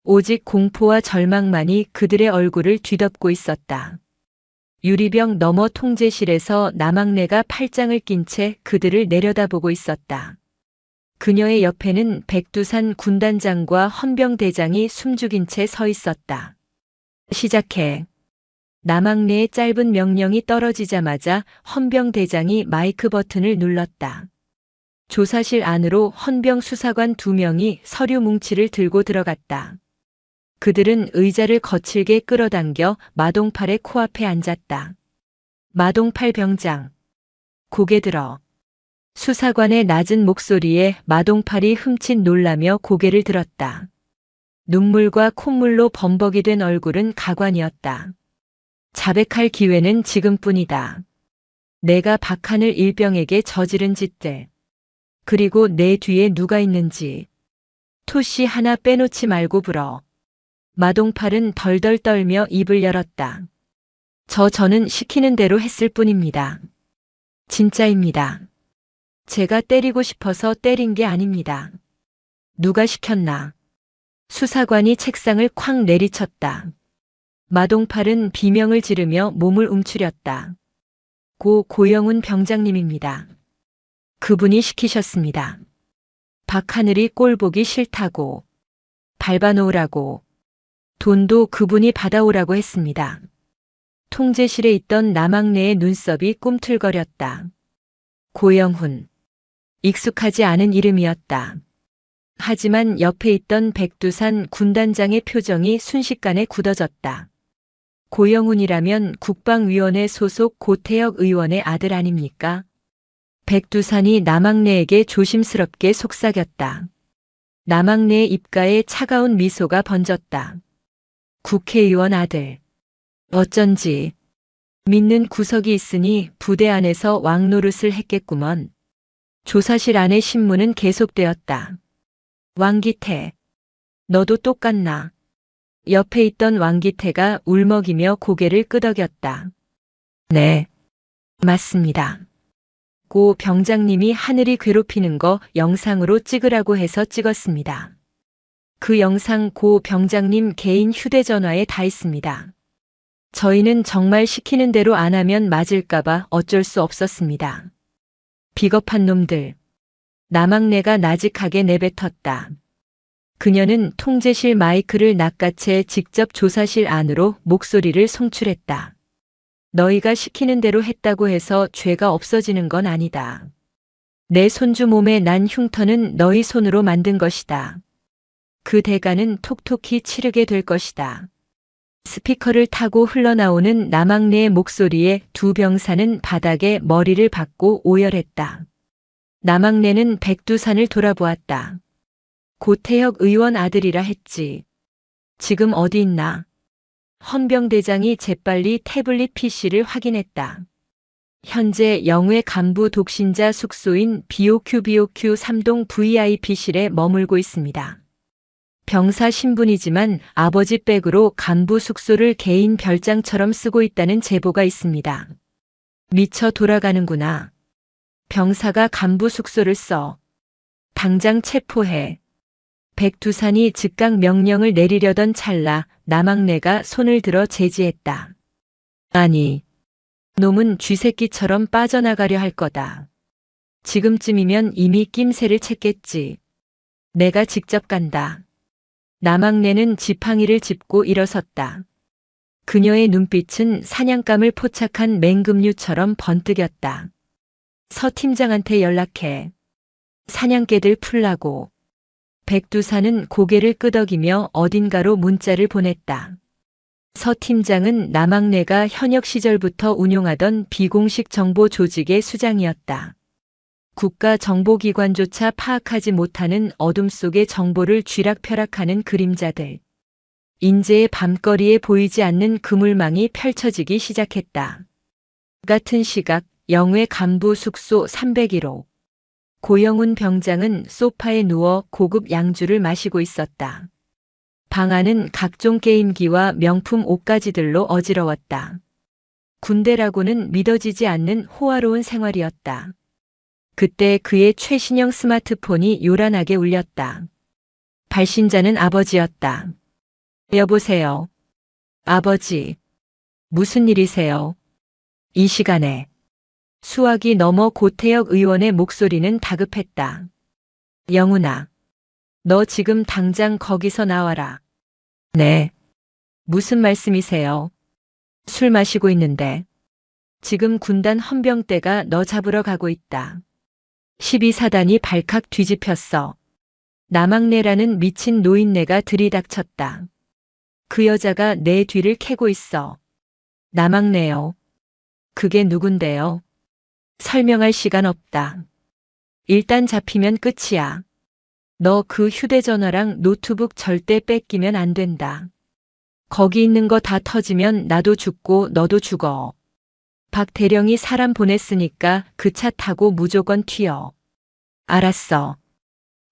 오직 공포와 절망만이 그들의 얼굴을 뒤덮고 있었다. 유리병 너머 통제실에서 남학네가 팔짱을 낀 채 그들을 내려다보고 있었다. 그녀의 옆에는 백두산 군단장과 헌병대장이 숨죽인 채 서 있었다. 시작해. 남학네의 짧은 명령이 떨어지자마자 헌병대장이 마이크 버튼을 눌렀다. 조사실 안으로 헌병 수사관 2명이 서류 뭉치를 들고 들어갔다. 그들은 의자를 거칠게 끌어당겨 마동팔의 코앞에 앉았다. 마동팔 병장. 고개 들어. 수사관의 낮은 목소리에 마동팔이 흠칫 놀라며 고개를 들었다. 눈물과 콧물로 범벅이 된 얼굴은 가관이었다. 자백할 기회는 지금뿐이다. 내가 박하늘 일병에게 저지른 짓들. 그리고 내 뒤에 누가 있는지. 토시 하나 빼놓지 말고 불어. 마동팔은 덜덜 떨며 입을 열었다. 저는 시키는 대로 했을 뿐입니다. 진짜입니다. 제가 때리고 싶어서 때린 게 아닙니다. 누가 시켰나? 수사관이 책상을 쾅 내리쳤다. 마동팔은 비명을 지르며 몸을 움츠렸다. 고영훈 병장님입니다. 그분이 시키셨습니다. 박하늘이 꼴보기 싫다고. 밟아놓으라고. 돈도 그분이 받아오라고 했습니다. 통제실에 있던 남학네의 눈썹이 꿈틀거렸다. 고영훈. 익숙하지 않은 이름이었다. 하지만 옆에 있던 백두산 군단장의 표정이 순식간에 굳어졌다. 고영훈이라면 국방위원회 소속 고태혁 의원의 아들 아닙니까? 백두산이 남학네에게 조심스럽게 속삭였다. 남학네의 입가에 차가운 미소가 번졌다. 국회의원 아들. 어쩐지 믿는 구석이 있으니 부대 안에서 왕노릇을 했겠구먼. 조사실 안의 신문은 계속되었다. 왕기태. 너도 똑같나? 옆에 있던 왕기태가 울먹이며 고개를 끄덕였다. 네. 맞습니다. 고 병장님이 하늘이 괴롭히는 거 영상으로 찍으라고 해서 찍었습니다. 그 영상 고 병장님 개인 휴대전화에 다 있습니다. 저희는 정말 시키는 대로 안 하면 맞을까봐 어쩔 수 없었습니다. 비겁한 놈들. 남학네가 나직하게 내뱉었다. 그녀는 통제실 마이크를 낚아채 직접 조사실 안으로 목소리를 송출했다. 너희가 시키는 대로 했다고 해서 죄가 없어지는 건 아니다. 내 손주 몸에 난 흉터는 너희 손으로 만든 것이다. 그 대가는 톡톡히 치르게 될 것이다. 스피커를 타고 흘러나오는 남학네의 목소리에 두 병사는 바닥에 머리를 박고 오열했다. 남학네는 백두산을 돌아보았다. 고태혁 의원 아들이라 했지. 지금 어디 있나? 헌병대장이 재빨리 태블릿 PC를 확인했다. 현재 영회 간부 독신자 숙소인 BOQ 3동 VIP실에 머물고 있습니다. 병사 신분이지만 아버지 백으로 간부 숙소를 개인 별장처럼 쓰고 있다는 제보가 있습니다. 미쳐 돌아가는구나. 병사가 간부 숙소를 써. 당장 체포해. 백두산이 즉각 명령을 내리려던 찰나 남학네가 손을 들어 제지했다. 아니, 놈은 쥐새끼처럼 빠져나가려 할 거다. 지금쯤이면 이미 낌새를 챘겠지. 내가 직접 간다. 남학내는 지팡이를 짚고 일어섰다. 그녀의 눈빛은 사냥감을 포착한 맹금류처럼 번뜩였다. 서 팀장한테 연락해. 사냥개들 풀라고. 백두산은 고개를 끄덕이며 어딘가로 문자를 보냈다. 서 팀장은 남학내가 현역 시절부터 운용하던 비공식 정보 조직의 수장이었다. 국가정보기관조차 파악하지 못하는 어둠 속의 정보를 쥐락펴락하는 그림자들. 인제의 밤거리에 보이지 않는 그물망이 펼쳐지기 시작했다. 같은 시각 영회 간부 숙소 301호. 고영훈 병장은 소파에 누워 고급 양주를 마시고 있었다. 방 안은 각종 게임기와 명품 옷가지들로 어지러웠다. 군대라고는 믿어지지 않는 호화로운 생활이었다. 그때 그의 최신형 스마트폰이 요란하게 울렸다. 발신자는 아버지였다. 여보세요. 아버지. 무슨 일이세요? 이 시간에. 수화기 너머 고태혁 의원의 목소리는 다급했다. 영훈아. 너 지금 당장 거기서 나와라. 네. 무슨 말씀이세요? 술 마시고 있는데. 지금 군단 헌병대가 너 잡으러 가고 있다. 12사단이 발칵 뒤집혔어. 남학내라는 미친 노인네가 들이닥쳤다. 그 여자가 내 뒤를 캐고 있어. 남학내요. 그게 누군데요? 설명할 시간 없다. 일단 잡히면 끝이야. 너 그 휴대전화랑 노트북 절대 뺏기면 안 된다. 거기 있는 거 다 터지면 나도 죽고 너도 죽어. 박 대령이 사람 보냈으니까 그 차 타고 무조건 튀어. 알았어.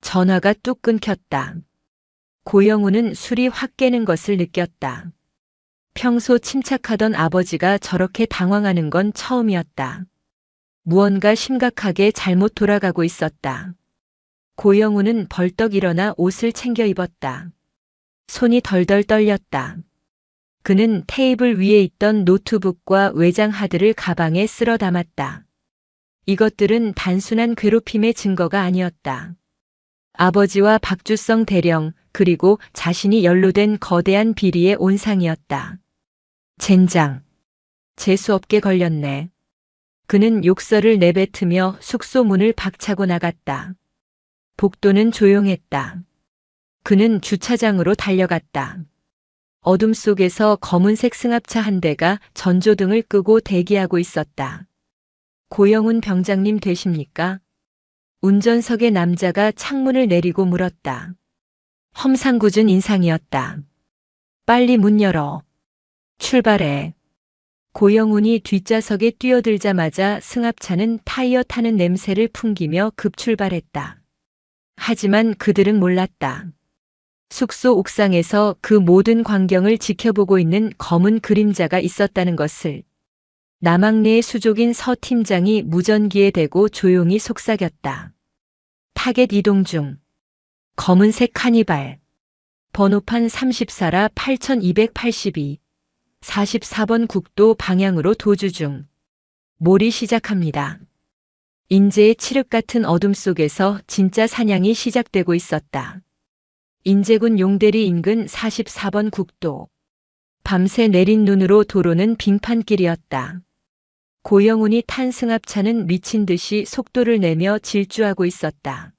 전화가 뚝 끊겼다. 고영우는 술이 확 깨는 것을 느꼈다. 평소 침착하던 아버지가 저렇게 당황하는 건 처음이었다. 무언가 심각하게 잘못 돌아가고 있었다. 고영우는 벌떡 일어나 옷을 챙겨 입었다. 손이 덜덜 떨렸다. 그는 테이블 위에 있던 노트북과 외장 하드를 가방에 쓸어 담았다. 이것들은 단순한 괴롭힘의 증거가 아니었다. 아버지와 박주성 대령 그리고 자신이 연루된 거대한 비리의 온상이었다. 젠장. 재수없게 걸렸네. 그는 욕설을 내뱉으며 숙소 문을 박차고 나갔다. 복도는 조용했다. 그는 주차장으로 달려갔다. 어둠 속에서 검은색 승합차 한 대가 전조등을 끄고 대기하고 있었다. 고영훈 병장님 되십니까? 운전석의 남자가 창문을 내리고 물었다. 험상궂은 인상이었다. 빨리 문 열어. 출발해. 고영훈이 뒷좌석에 뛰어들자마자 승합차는 타이어 타는 냄새를 풍기며 급출발했다. 하지만 그들은 몰랐다. 숙소 옥상에서 그 모든 광경을 지켜보고 있는 검은 그림자가 있었다는 것을. 남학내의 수족인 서 팀장이 무전기에 대고 조용히 속삭였다. 타겟 이동 중. 검은색 카니발. 번호판 34라 8282. 44번 국도 방향으로 도주 중. 몰이 시작합니다. 인제의 칠흑 같은 어둠 속에서 진짜 사냥이 시작되고 있었다. 인제군 용대리 인근 44번 국도. 밤새 내린 눈으로 도로는 빙판길이었다. 고영훈이 탄 승합차는 미친 듯이 속도를 내며 질주하고 있었다.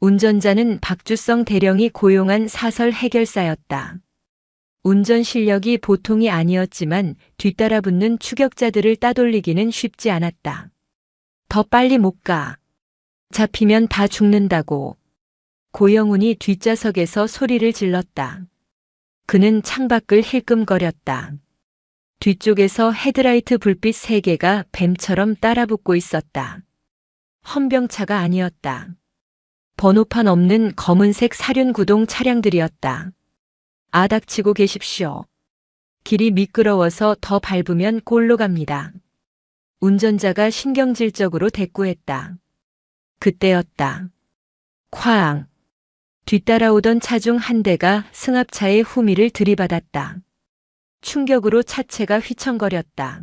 운전자는 박주성 대령이 고용한 사설 해결사였다. 운전 실력이 보통이 아니었지만 뒤따라 붙는 추격자들을 따돌리기는 쉽지 않았다. 더 빨리 못 가. 잡히면 다 죽는다고. 고영훈이 뒷좌석에서 소리를 질렀다. 그는 창밖을 힐끔거렸다. 뒤쪽에서 헤드라이트 불빛 3개가 뱀처럼 따라붙고 있었다. 헌병차가 아니었다. 번호판 없는 검은색 사륜구동 차량들이었다. 아, 닥치고 계십시오. 길이 미끄러워서 더 밟으면 골로 갑니다. 운전자가 신경질적으로 대꾸했다. 그때였다. 쾅. 뒤따라오던 차 중 한 대가 승합차의 후미를 들이받았다. 충격으로 차체가 휘청거렸다.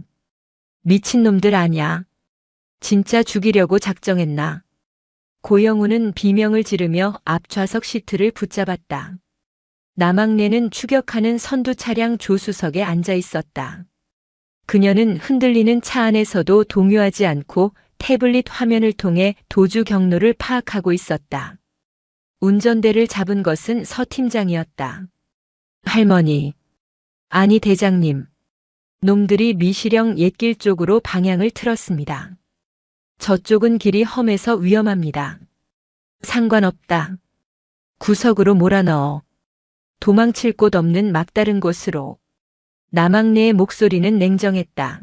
미친놈들 아냐? 진짜 죽이려고 작정했나? 고영우는 비명을 지르며 앞좌석 시트를 붙잡았다. 남학래는 추격하는 선두 차량 조수석에 앉아 있었다. 그녀는 흔들리는 차 안에서도 동요하지 않고 태블릿 화면을 통해 도주 경로를 파악하고 있었다. 운전대를 잡은 것은 서 팀장이었다. 할머니. 아니 대장님. 놈들이 미시령 옛길 쪽으로 방향을 틀었습니다. 저쪽은 길이 험해서 위험합니다. 상관없다. 구석으로 몰아넣어. 도망칠 곳 없는 막다른 곳으로. 남학래의 목소리는 냉정했다.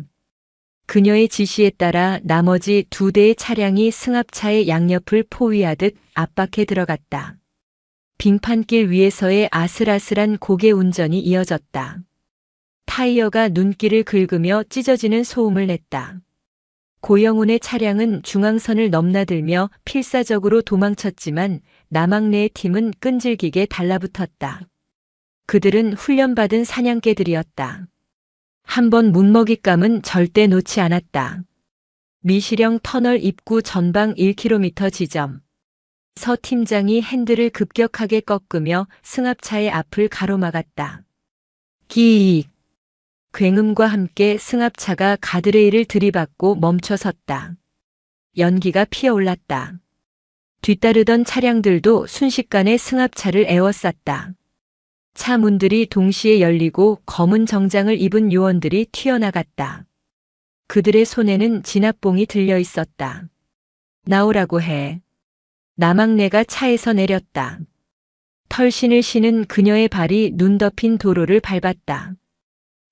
그녀의 지시에 따라 나머지 2대의 차량이 승합차의 양옆을 포위하듯 압박해 들어갔다. 빙판길 위에서의 아슬아슬한 고개 운전이 이어졌다. 타이어가 눈길을 긁으며 찢어지는 소음을 냈다. 고영훈의 차량은 중앙선을 넘나들며 필사적으로 도망쳤지만 남학래의 팀은 끈질기게 달라붙었다. 그들은 훈련받은 사냥개들이었다. 한번 문먹잇감은 절대 놓지 않았다. 미시령 터널 입구 전방 1km 지점. 서 팀장이 핸들을 급격하게 꺾으며 승합차의 앞을 가로막았다. 기익. 굉음과 함께 승합차가 가드레일을 들이받고 멈춰섰다. 연기가 피어올랐다. 뒤따르던 차량들도 순식간에 승합차를 에워쌌다. 차 문들이 동시에 열리고 검은 정장을 입은 요원들이 튀어나갔다. 그들의 손에는 진압봉이 들려 있었다. 나오라고 해. 남학래가 차에서 내렸다. 털신을 신은 그녀의 발이 눈 덮인 도로를 밟았다.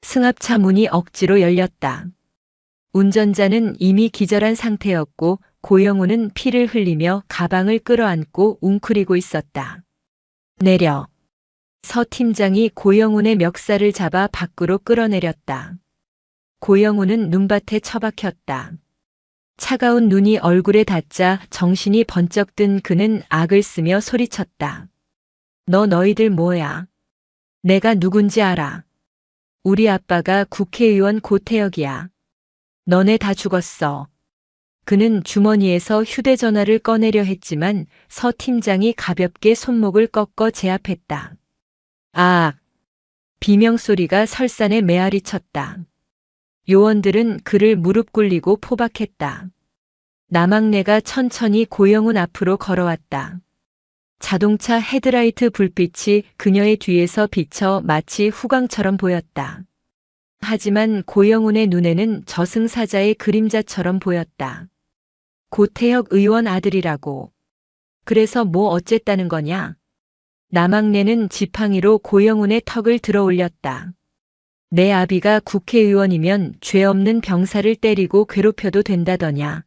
승합차 문이 억지로 열렸다. 운전자는 이미 기절한 상태였고 고영우는 피를 흘리며 가방을 끌어안고 웅크리고 있었다. 내려. 서 팀장이 고영훈의 멱살을 잡아 밖으로 끌어내렸다. 고영훈은 눈밭에 처박혔다. 차가운 눈이 얼굴에 닿자 정신이 번쩍 든 그는 악을 쓰며 소리쳤다. 너희들 뭐야? 내가 누군지 알아. 우리 아빠가 국회의원 고태혁이야. 너네 다 죽었어. 그는 주머니에서 휴대전화를 꺼내려 했지만 서 팀장이 가볍게 손목을 꺾어 제압했다. 아! 비명소리가 설산에 메아리 쳤다. 요원들은 그를 무릎 꿇리고 포박했다. 남학래가 천천히 고영훈 앞으로 걸어왔다. 자동차 헤드라이트 불빛이 그녀의 뒤에서 비쳐 마치 후광처럼 보였다. 하지만 고영훈의 눈에는 저승사자의 그림자처럼 보였다. 고태혁 의원 아들이라고. 그래서 뭐 어쨌다는 거냐? 남학래는 지팡이로 고영훈의 턱을 들어 올렸다. 내 아비가 국회의원이면 죄 없는 병사를 때리고 괴롭혀도 된다더냐.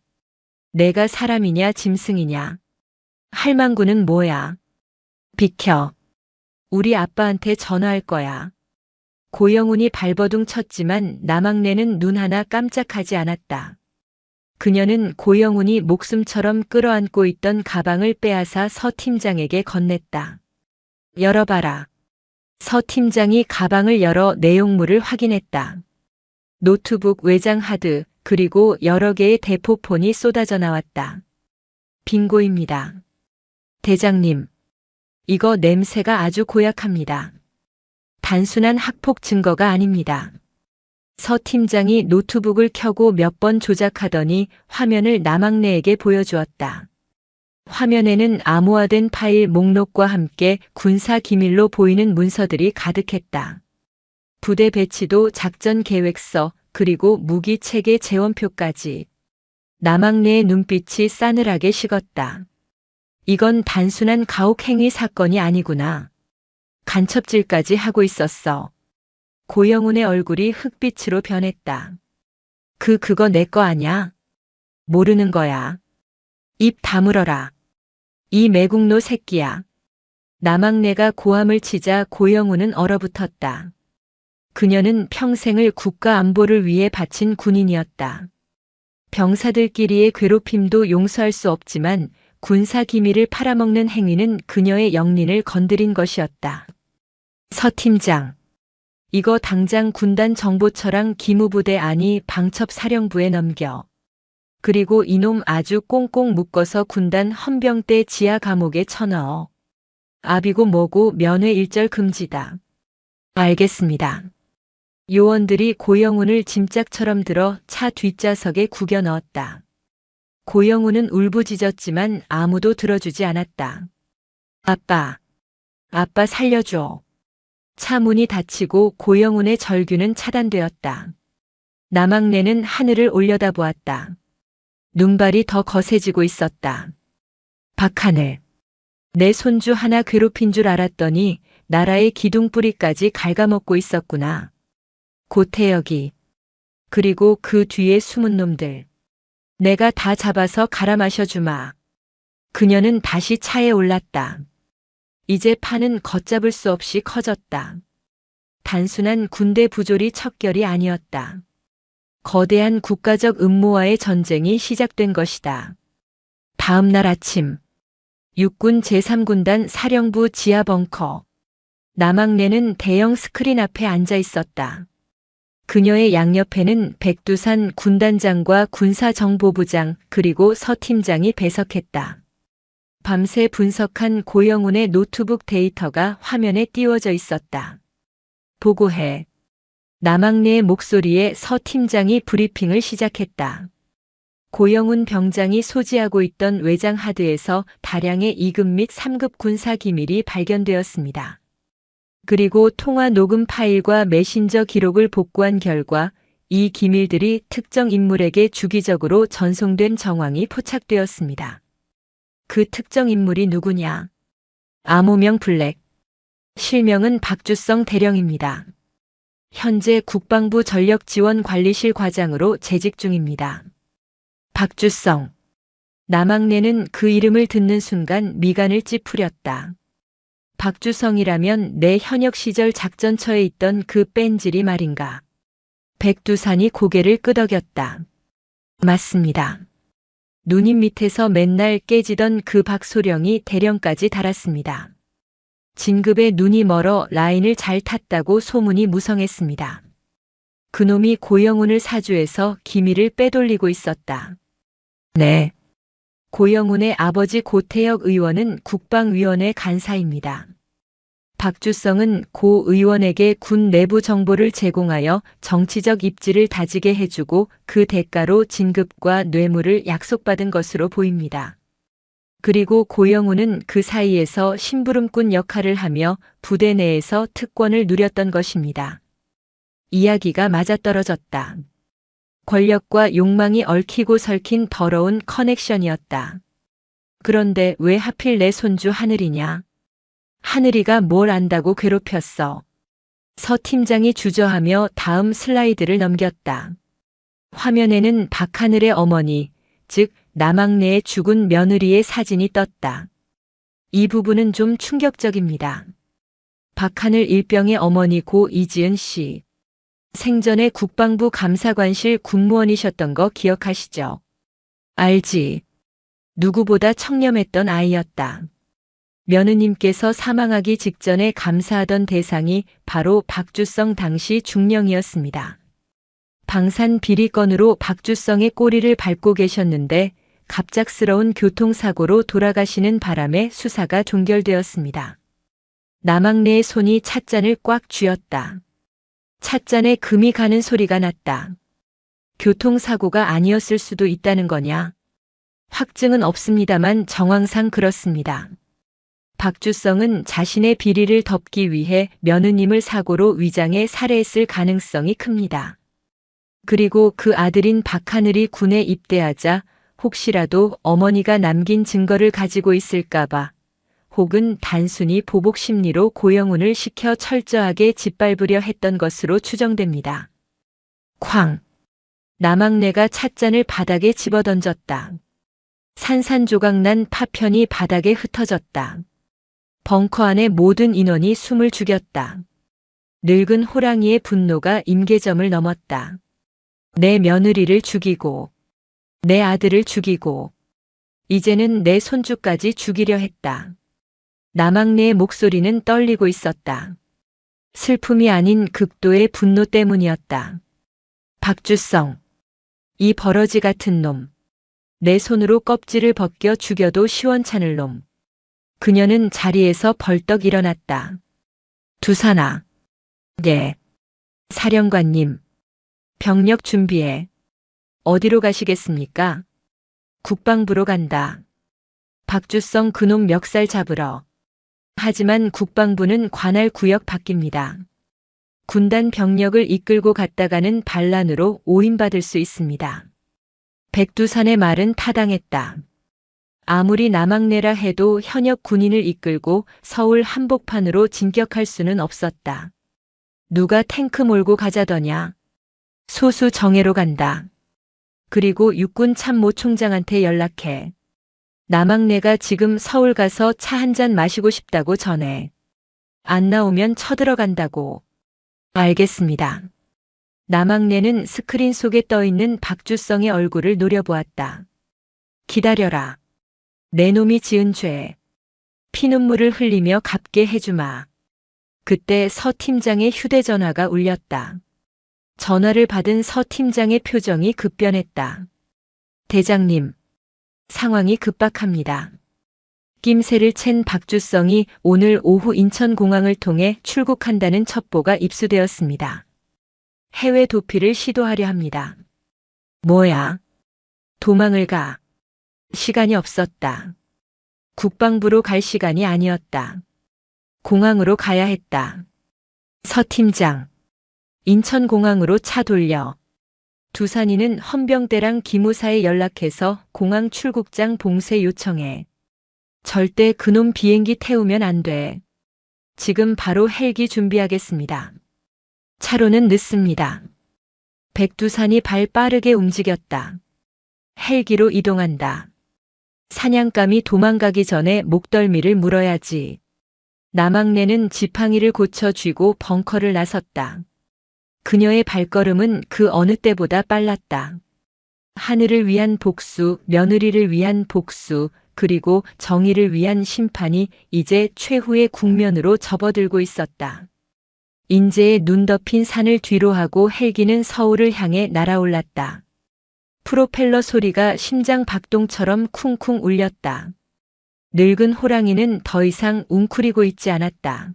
내가 사람이냐 짐승이냐. 할망구는 뭐야? 비켜. 우리 아빠한테 전화할 거야. 고영훈이 발버둥 쳤지만 남학래는 눈 하나 깜짝하지 않았다. 그녀는 고영훈이 목숨처럼 끌어안고 있던 가방을 빼앗아 서 팀장에게 건넸다. 열어봐라. 서 팀장이 가방을 열어 내용물을 확인했다. 노트북 외장 하드, 그리고 여러 개의 대포폰이 쏟아져 나왔다. 빙고입니다. 대장님, 이거 냄새가 아주 고약합니다. 단순한 학폭 증거가 아닙니다. 서 팀장이 노트북을 켜고 몇 번 조작하더니 화면을 남학래에게 보여주었다. 화면에는 암호화된 파일 목록과 함께 군사 기밀로 보이는 문서들이 가득했다. 부대 배치도 작전 계획서, 그리고 무기 체계 재원표까지. 남학래의 눈빛이 싸늘하게 식었다. 이건 단순한 가혹행위 사건이 아니구나. 간첩질까지 하고 있었어. 고영훈의 얼굴이 흑빛으로 변했다. 그거 내 거 아냐? 모르는 거야. 입 다물어라. 이 매국노 새끼야. 남학래가 고함을 치자 고영훈은 얼어붙었다. 그녀는 평생을 국가 안보를 위해 바친 군인이었다. 병사들끼리의 괴롭힘도 용서할 수 없지만 군사 기밀을 팔아먹는 행위는 그녀의 영린을 건드린 것이었다. 서 팀장. 이거 당장 군단 정보처랑 기무부대 아니 방첩사령부에 넘겨. 그리고 이놈 아주 꽁꽁 묶어서 군단 헌병대 지하 감옥에 쳐넣어. 압이고 뭐고 면회 일절 금지다. 알겠습니다. 요원들이 고영훈을 짐짝처럼 들어 차 뒷좌석에 구겨 넣었다. 고영훈은 울부짖었지만 아무도 들어주지 않았다. 아빠, 아빠 살려줘. 차 문이 닫히고 고영훈의 절규는 차단되었다. 남학래는 하늘을 올려다보았다. 눈발이 더 거세지고 있었다. 박하늘, 내 손주 하나 괴롭힌 줄 알았더니 나라의 기둥뿌리까지 갉아먹고 있었구나. 고태혁이, 그리고 그 뒤에 숨은 놈들. 내가 다 잡아서 갈아 마셔주마. 그녀는 다시 차에 올랐다. 이제 판은 걷잡을 수 없이 커졌다. 단순한 군대 부조리 척결이 아니었다. 거대한 국가적 음모와의 전쟁이 시작된 것이다. 다음 날 아침, 육군 제3군단 사령부 지하 벙커. 남학래는 대형 스크린 앞에 앉아 있었다. 그녀의 양옆에는 백두산 군단장과 군사정보부장 그리고 서 팀장이 배석했다. 밤새 분석한 고영훈의 노트북 데이터가 화면에 띄워져 있었다. 보고해. 남학래의 목소리에 서 팀장이 브리핑을 시작했다. 고영훈 병장이 소지하고 있던 외장 하드에서 다량의 2급 및 3급 군사 기밀이 발견되었습니다. 그리고 통화 녹음 파일과 메신저 기록을 복구한 결과 이 기밀들이 특정 인물에게 주기적으로 전송된 정황이 포착되었습니다. 그 특정 인물이 누구냐? 암호명 블랙. 실명은 박주성 대령입니다. 현재 국방부 전력지원관리실 과장으로 재직 중입니다. 박주성. 남학래는 그 이름을 듣는 순간 미간을 찌푸렸다. 박주성이라면 내 현역 시절 작전처에 있던 그 뺀질이 말인가. 백두산이 고개를 끄덕였다. 맞습니다. 누님 밑에서 맨날 깨지던 그 박소령이 대령까지 달았습니다. 진급에 눈이 멀어 라인을 잘 탔다고 소문이 무성했습니다. 그놈이 고영훈을 사주해서 기밀을 빼돌리고 있었다. 네. 고영훈의 아버지 고태혁 의원은 국방위원회 간사입니다. 박주성은 고 의원에게 군 내부 정보를 제공하여 정치적 입지를 다지게 해주고 그 대가로 진급과 뇌물을 약속받은 것으로 보입니다. 그리고 고영훈은 그 사이에서 심부름꾼 역할을 하며 부대 내에서 특권을 누렸던 것입니다. 이야기가 맞아떨어졌다. 권력과 욕망이 얽히고 설킨 더러운 커넥션이었다. 그런데 왜 하필 내 손주 하늘이냐? 하늘이가 뭘 안다고 괴롭혔어. 서 팀장이 주저하며 다음 슬라이드를 넘겼다. 화면에는 박하늘의 어머니, 즉 남학래의 죽은 며느리의 사진이 떴다. 이 부분은 좀 충격적입니다. 박하늘 일병의 어머니 고 이지은 씨. 생전에 국방부 감사관실 군무원이셨던 거 기억하시죠? 알지. 누구보다 청렴했던 아이였다. 며느님께서 사망하기 직전에 감사하던 대상이 바로 박주성 당시 중령이었습니다. 방산 비리건으로 박주성의 꼬리를 밟고 계셨는데 갑작스러운 교통사고로 돌아가시는 바람에 수사가 종결되었습니다. 남학래의 손이 찻잔을 꽉 쥐었다. 찻잔에 금이 가는 소리가 났다. 교통사고가 아니었을 수도 있다는 거냐? 확증은 없습니다만 정황상 그렇습니다. 박주성은 자신의 비리를 덮기 위해 며느님을 사고로 위장해 살해했을 가능성이 큽니다. 그리고 그 아들인 박하늘이 군에 입대하자 혹시라도 어머니가 남긴 증거를 가지고 있을까봐 혹은 단순히 보복 심리로 고영훈을 시켜 철저하게 짓밟으려 했던 것으로 추정됩니다. 쾅! 남학래가 찻잔을 바닥에 집어던졌다. 산산조각난 파편이 바닥에 흩어졌다. 벙커 안의 모든 인원이 숨을 죽였다. 늙은 호랑이의 분노가 임계점을 넘었다. 내 며느리를 죽이고 내 아들을 죽이고 이제는 내 손주까지 죽이려 했다. 남학래의 목소리는 떨리고 있었다. 슬픔이 아닌 극도의 분노 때문이었다. 박주성, 이 버러지 같은 놈. 내 손으로 껍질을 벗겨 죽여도 시원찮을 놈. 그녀는 자리에서 벌떡 일어났다. 두산아. 네. 사령관님. 병력 준비해. 어디로 가시겠습니까? 국방부로 간다. 박주성 그놈 멱살 잡으러. 하지만 국방부는 관할 구역 밖입니다. 군단 병력을 이끌고 갔다가는 반란으로 오인받을 수 있습니다. 백두산의 말은 타당했다. 아무리 남학내라 해도 현역 군인을 이끌고 서울 한복판으로 진격할 수는 없었다. 누가 탱크 몰고 가자더냐. 소수 정예로 간다. 그리고 육군 참모총장한테 연락해. 남학내가 지금 서울 가서 차 한 잔 마시고 싶다고 전해. 안 나오면 쳐들어간다고. 알겠습니다. 남학내는 스크린 속에 떠있는 박주성의 얼굴을 노려보았다. 기다려라. 내 놈이 지은 죄. 피눈물을 흘리며 갚게 해주마. 그때 서 팀장의 휴대전화가 울렸다. 전화를 받은 서 팀장의 표정이 급변했다. 대장님. 상황이 급박합니다. 낌새를 챈 박주성이 오늘 오후 인천공항을 통해 출국한다는 첩보가 입수되었습니다. 해외 도피를 시도하려 합니다. 뭐야? 도망을 가. 시간이 없었다. 국방부로 갈 시간이 아니었다. 공항으로 가야 했다. 서 팀장. 인천공항으로 차 돌려. 두산이는 헌병대랑 기무사에 연락해서 공항 출국장 봉쇄 요청해. 절대 그놈 비행기 태우면 안 돼. 지금 바로 헬기 준비하겠습니다. 차로는 늦습니다. 백두산이 발 빠르게 움직였다. 헬기로 이동한다. 사냥감이 도망가기 전에 목덜미를 물어야지. 남학내는 지팡이를 고쳐 쥐고 벙커를 나섰다. 그녀의 발걸음은 그 어느 때보다 빨랐다. 하늘을 위한 복수, 며느리를 위한 복수, 그리고 정의를 위한 심판이 이제 최후의 국면으로 접어들고 있었다. 인제의 눈 덮인 산을 뒤로하고 헬기는 서울을 향해 날아올랐다. 프로펠러 소리가 심장 박동처럼 쿵쿵 울렸다. 늙은 호랑이는 더 이상 웅크리고 있지 않았다.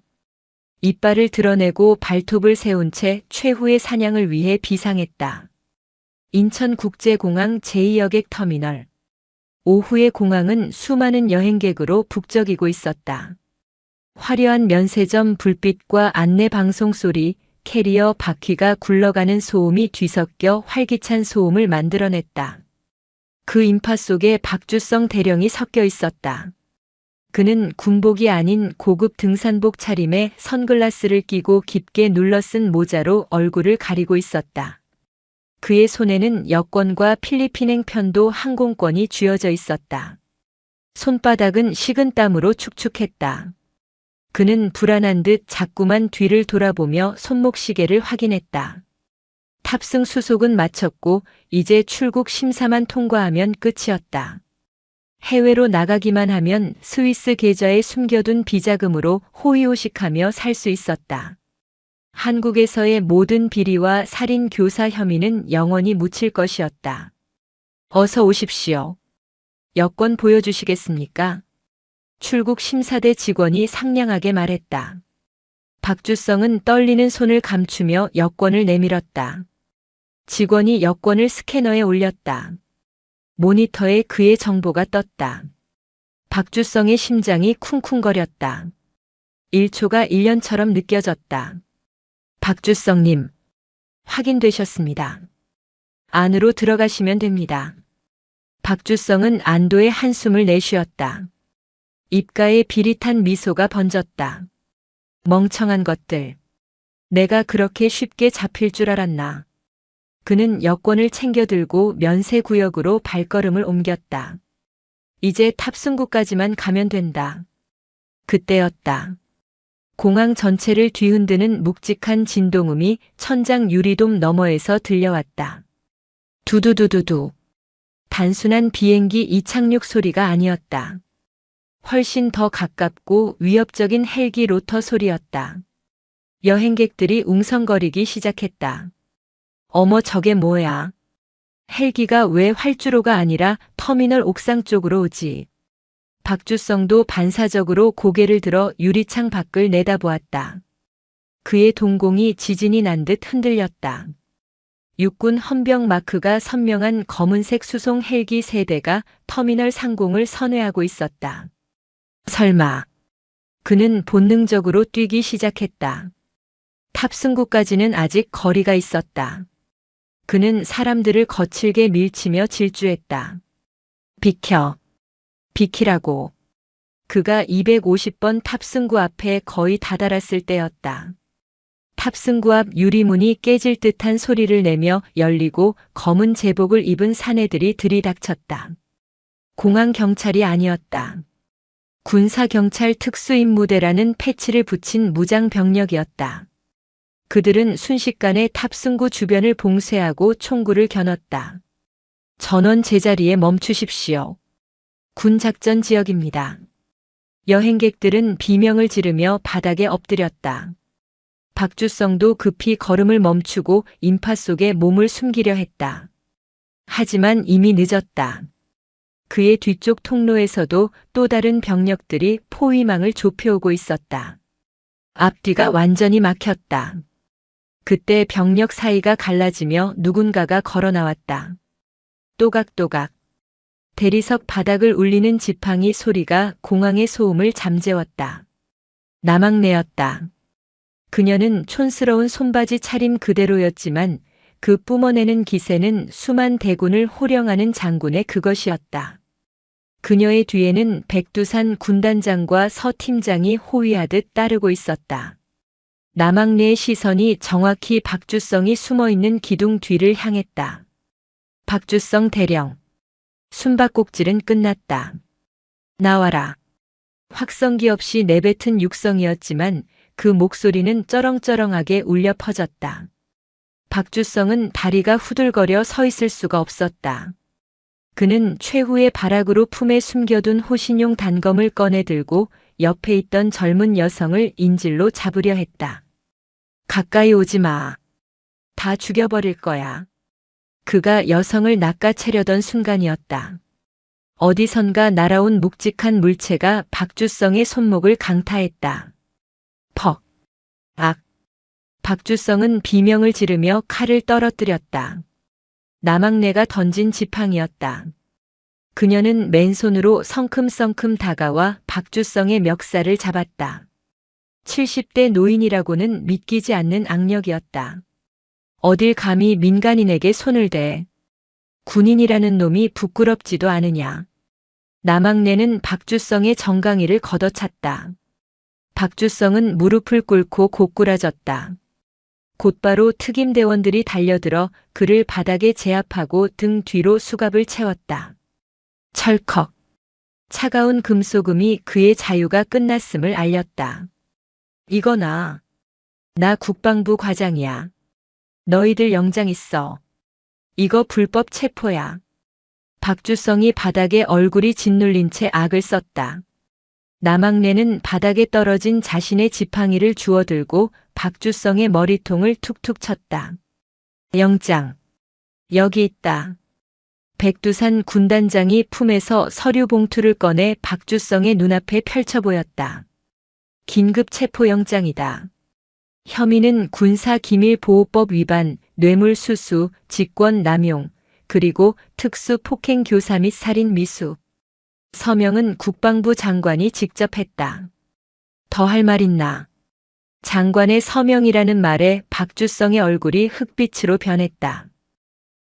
이빨을 드러내고 발톱을 세운 채 최후의 사냥을 위해 비상했다. 인천국제공항 제2여객 터미널. 오후의 공항은 수많은 여행객으로 북적이고 있었다. 화려한 면세점 불빛과 안내방송 소리, 캐리어 바퀴가 굴러가는 소음이 뒤섞여 활기찬 소음을 만들어냈다. 그 인파 속에 박주성 대령이 섞여 있었다. 그는 군복이 아닌 고급 등산복 차림에 선글라스를 끼고 깊게 눌러쓴 모자로 얼굴을 가리고 있었다. 그의 손에는 여권과 필리핀행 편도 항공권이 쥐어져 있었다. 손바닥은 식은 땀으로 축축했다. 그는 불안한 듯 자꾸만 뒤를 돌아보며 손목시계를 확인했다. 탑승 수속은 마쳤고 이제 출국 심사만 통과하면 끝이었다. 해외로 나가기만 하면 스위스 계좌에 숨겨둔 비자금으로 호의호식하며 살 수 있었다. 한국에서의 모든 비리와 살인 교사 혐의는 영원히 묻힐 것이었다. 어서 오십시오. 여권 보여주시겠습니까? 출국 심사대 직원이 상냥하게 말했다. 박주성은 떨리는 손을 감추며 여권을 내밀었다. 직원이 여권을 스캐너에 올렸다. 모니터에 그의 정보가 떴다. 박주성의 심장이 쿵쿵거렸다. 1초가 1년처럼 느껴졌다. 박주성님, 확인되셨습니다. 안으로 들어가시면 됩니다. 박주성은 안도의 한숨을 내쉬었다. 입가에 비릿한 미소가 번졌다. 멍청한 것들. 내가 그렇게 쉽게 잡힐 줄 알았나. 그는 여권을 챙겨들고 면세구역으로 발걸음을 옮겼다. 이제 탑승구까지만 가면 된다. 그때였다. 공항 전체를 뒤흔드는 묵직한 진동음이 천장 유리돔 너머에서 들려왔다. 두두두두두. 단순한 비행기 이착륙 소리가 아니었다. 훨씬 더 가깝고 위협적인 헬기 로터 소리였다. 여행객들이 웅성거리기 시작했다. 어머 저게 뭐야? 헬기가 왜 활주로가 아니라 터미널 옥상 쪽으로 오지? 박주성도 반사적으로 고개를 들어 유리창 밖을 내다보았다. 그의 동공이 지진이 난 듯 흔들렸다. 육군 헌병 마크가 선명한 검은색 수송 헬기 3대가 터미널 상공을 선회하고 있었다. 설마. 그는 본능적으로 뛰기 시작했다. 탑승구까지는 아직 거리가 있었다. 그는 사람들을 거칠게 밀치며 질주했다. 비켜. 비키라고. 그가 250번 탑승구 앞에 거의 다다랐을 때였다. 탑승구 앞 유리문이 깨질 듯한 소리를 내며 열리고 검은 제복을 입은 사내들이 들이닥쳤다. 공항 경찰이 아니었다. 군사경찰 특수임무대라는 패치를 붙인 무장 병력이었다. 그들은 순식간에 탑승구 주변을 봉쇄하고 총구를 겨눴다. 전원 제자리에 멈추십시오. 군작전 지역입니다. 여행객들은 비명을 지르며 바닥에 엎드렸다. 박주성도 급히 걸음을 멈추고 인파 속에 몸을 숨기려 했다. 하지만 이미 늦었다. 그의 뒤쪽 통로에서도 또 다른 병력들이 포위망을 좁혀오고 있었다. 앞뒤가 완전히 막혔다. 그때 병력 사이가 갈라지며 누군가가 걸어 나왔다. 또각또각. 대리석 바닥을 울리는 지팡이 소리가 공항의 소음을 잠재웠다. 남학래였다. 그녀는 촌스러운 손바지 차림 그대로였지만 그 뿜어내는 기세는 수만 대군을 호령하는 장군의 그것이었다. 그녀의 뒤에는 백두산 군단장과 서 팀장이 호위하듯 따르고 있었다. 남학래의 시선이 정확히 박주성이 숨어있는 기둥 뒤를 향했다. 박주성 대령. 숨바꼭질은 끝났다. 나와라. 확성기 없이 내뱉은 육성이었지만 그 목소리는 쩌렁쩌렁하게 울려 퍼졌다. 박주성은 다리가 후들거려 서 있을 수가 없었다. 그는 최후의 발악으로 품에 숨겨둔 호신용 단검을 꺼내 들고 옆에 있던 젊은 여성을 인질로 잡으려 했다. 가까이 오지 마. 다 죽여버릴 거야. 그가 여성을 낚아채려던 순간이었다. 어디선가 날아온 묵직한 물체가 박주성의 손목을 강타했다. 퍽. 악. 박주성은 비명을 지르며 칼을 떨어뜨렸다. 남학래가 던진 지팡이였다. 그녀는 맨손으로 성큼성큼 다가와 박주성의 멱살을 잡았다. 70대 노인이라고는 믿기지 않는 악력이었다. 어딜 감히 민간인에게 손을 대. 군인이라는 놈이 부끄럽지도 않으냐. 남학래는 박주성의 정강이를 걷어찼다. 박주성은 무릎을 꿇고 고꾸라졌다. 곧바로 특임대원들이 달려들어 그를 바닥에 제압하고 등 뒤로 수갑을 채웠다. 철컥. 차가운 금소금이 그의 자유가 끝났음을 알렸다. 이거나. 나 국방부 과장이야. 너희들 영장 있어. 이거 불법 체포야. 박주성이 바닥에 얼굴이 짓눌린 채 악을 썼다. 남학래는 바닥에 떨어진 자신의 지팡이를 주워들고 박주성의 머리통을 툭툭 쳤다. 영장. 여기 있다. 백두산 군단장이 품에서 서류 봉투를 꺼내 박주성의 눈앞에 펼쳐 보였다. 긴급 체포영장이다. 혐의는 군사기밀보호법 위반, 뇌물수수, 직권남용, 그리고 특수폭행교사 및 살인미수. 서명은 국방부 장관이 직접 했다. 더 할 말 있나? 장관의 서명이라는 말에 박주성의 얼굴이 흑빛으로 변했다.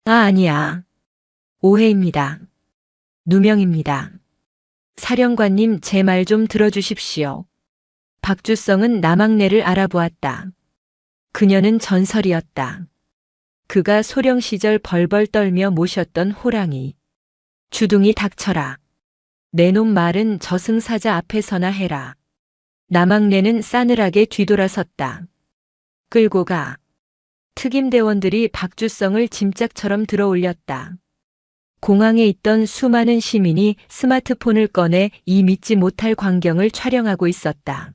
아니야. 오해입니다. 누명입니다. 사령관님 제 말 좀 들어주십시오. 박주성은 남학래를 알아보았다. 그녀는 전설이었다. 그가 소령 시절 벌벌 떨며 모셨던 호랑이. 주둥이 닥쳐라. 내놈 말은 저승사자 앞에서나 해라. 남학래는 싸늘하게 뒤돌아섰다. 끌고 가. 특임대원들이 박주성을 짐짝처럼 들어올렸다. 공항에 있던 수많은 시민이 스마트폰을 꺼내 이 믿지 못할 광경을 촬영하고 있었다.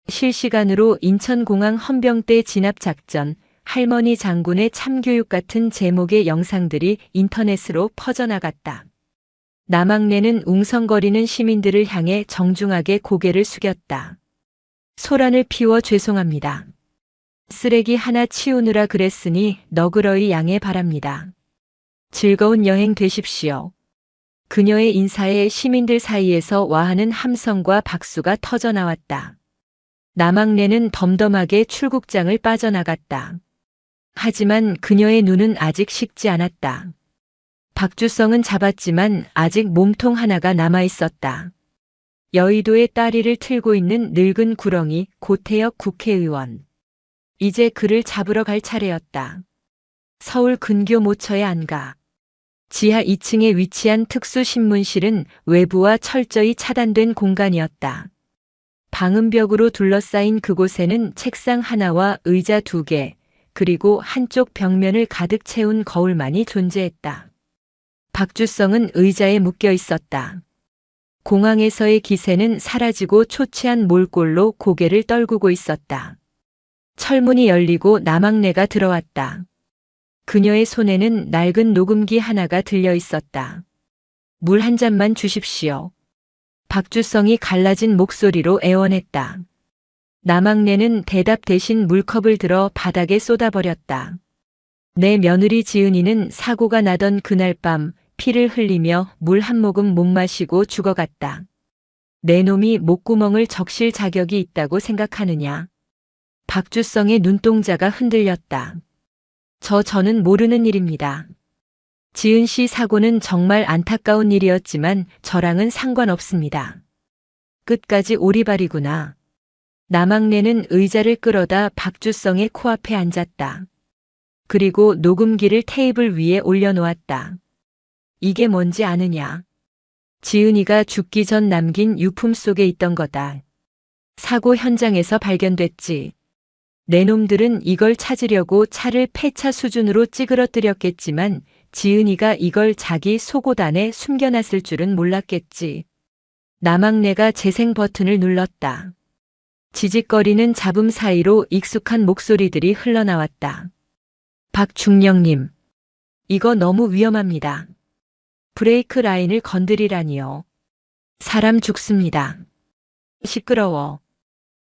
실시간으로 인천공항 헌병대 진압작전, 할머니 장군의 참교육 같은 제목의 영상들이 인터넷으로 퍼져나갔다. 남학내는 웅성거리는 시민들을 향해 정중하게 고개를 숙였다. 소란을 피워 죄송합니다. 쓰레기 하나 치우느라 그랬으니 너그러이 양해 바랍니다. 즐거운 여행 되십시오. 그녀의 인사에 시민들 사이에서 와하는 함성과 박수가 터져나왔다. 남학내는 덤덤하게 출국장을 빠져나갔다. 하지만 그녀의 눈은 아직 식지 않았다. 박주성은 잡았지만 아직 몸통 하나가 남아있었다. 여의도에 다리를 틀고 있는 늙은 구렁이 고태혁 국회의원. 이제 그를 잡으러 갈 차례였다. 서울 근교 모처에 안가. 지하 2층에 위치한 특수신문실은 외부와 철저히 차단된 공간이었다. 방음벽으로 둘러싸인 그곳에는 책상 하나와 의자 2개, 그리고 한쪽 벽면을 가득 채운 거울만이 존재했다. 박주성은 의자에 묶여 있었다. 공항에서의 기세는 사라지고 초췌한 몰골로 고개를 떨구고 있었다. 철문이 열리고 남학내가 들어왔다. 그녀의 손에는 낡은 녹음기 하나가 들려 있었다. 물 한 잔만 주십시오. 박주성이 갈라진 목소리로 애원했다. 남학내는 대답 대신 물컵을 들어 바닥에 쏟아버렸다. 내 며느리 지은이는 사고가 나던 그날 밤 피를 흘리며 물 한 모금 못 마시고 죽어갔다. 내 놈이 목구멍을 적실 자격이 있다고 생각하느냐. 박주성의 눈동자가 흔들렸다. 저는 모르는 일입니다. 지은 씨 사고는 정말 안타까운 일이었지만 저랑은 상관없습니다. 끝까지 오리발이구나. 남학내는 의자를 끌어다 박주성의 코앞에 앉았다. 그리고 녹음기를 테이블 위에 올려놓았다. 이게 뭔지 아느냐? 지은이가 죽기 전 남긴 유품 속에 있던 거다. 사고 현장에서 발견됐지. 내 놈들은 이걸 찾으려고 차를 폐차 수준으로 찌그러뜨렸겠지만 지은이가 이걸 자기 속옷 안에 숨겨놨을 줄은 몰랐겠지. 남학내가 재생 버튼을 눌렀다. 지직거리는 잡음 사이로 익숙한 목소리들이 흘러나왔다. 박중령님, 이거 너무 위험합니다. 브레이크 라인을 건드리라니요. 사람 죽습니다. 시끄러워.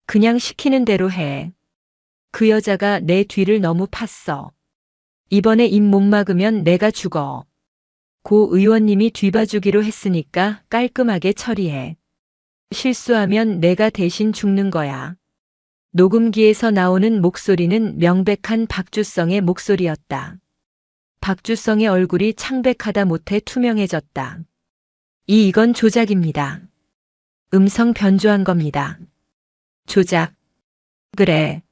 그냥 시키는 대로 해. 그 여자가 내 뒤를 너무 팠어. 이번에 입 못 막으면 내가 죽어. 고 의원님이 뒤봐주기로 했으니까 깔끔하게 처리해. 실수하면 내가 대신 죽는 거야. 녹음기에서 나오는 목소리는 명백한 박주성의 목소리였다. 박주성의 얼굴이 창백하다 못해 투명해졌다. 이건 조작입니다. 음성 변조한 겁니다. 조작. 그래.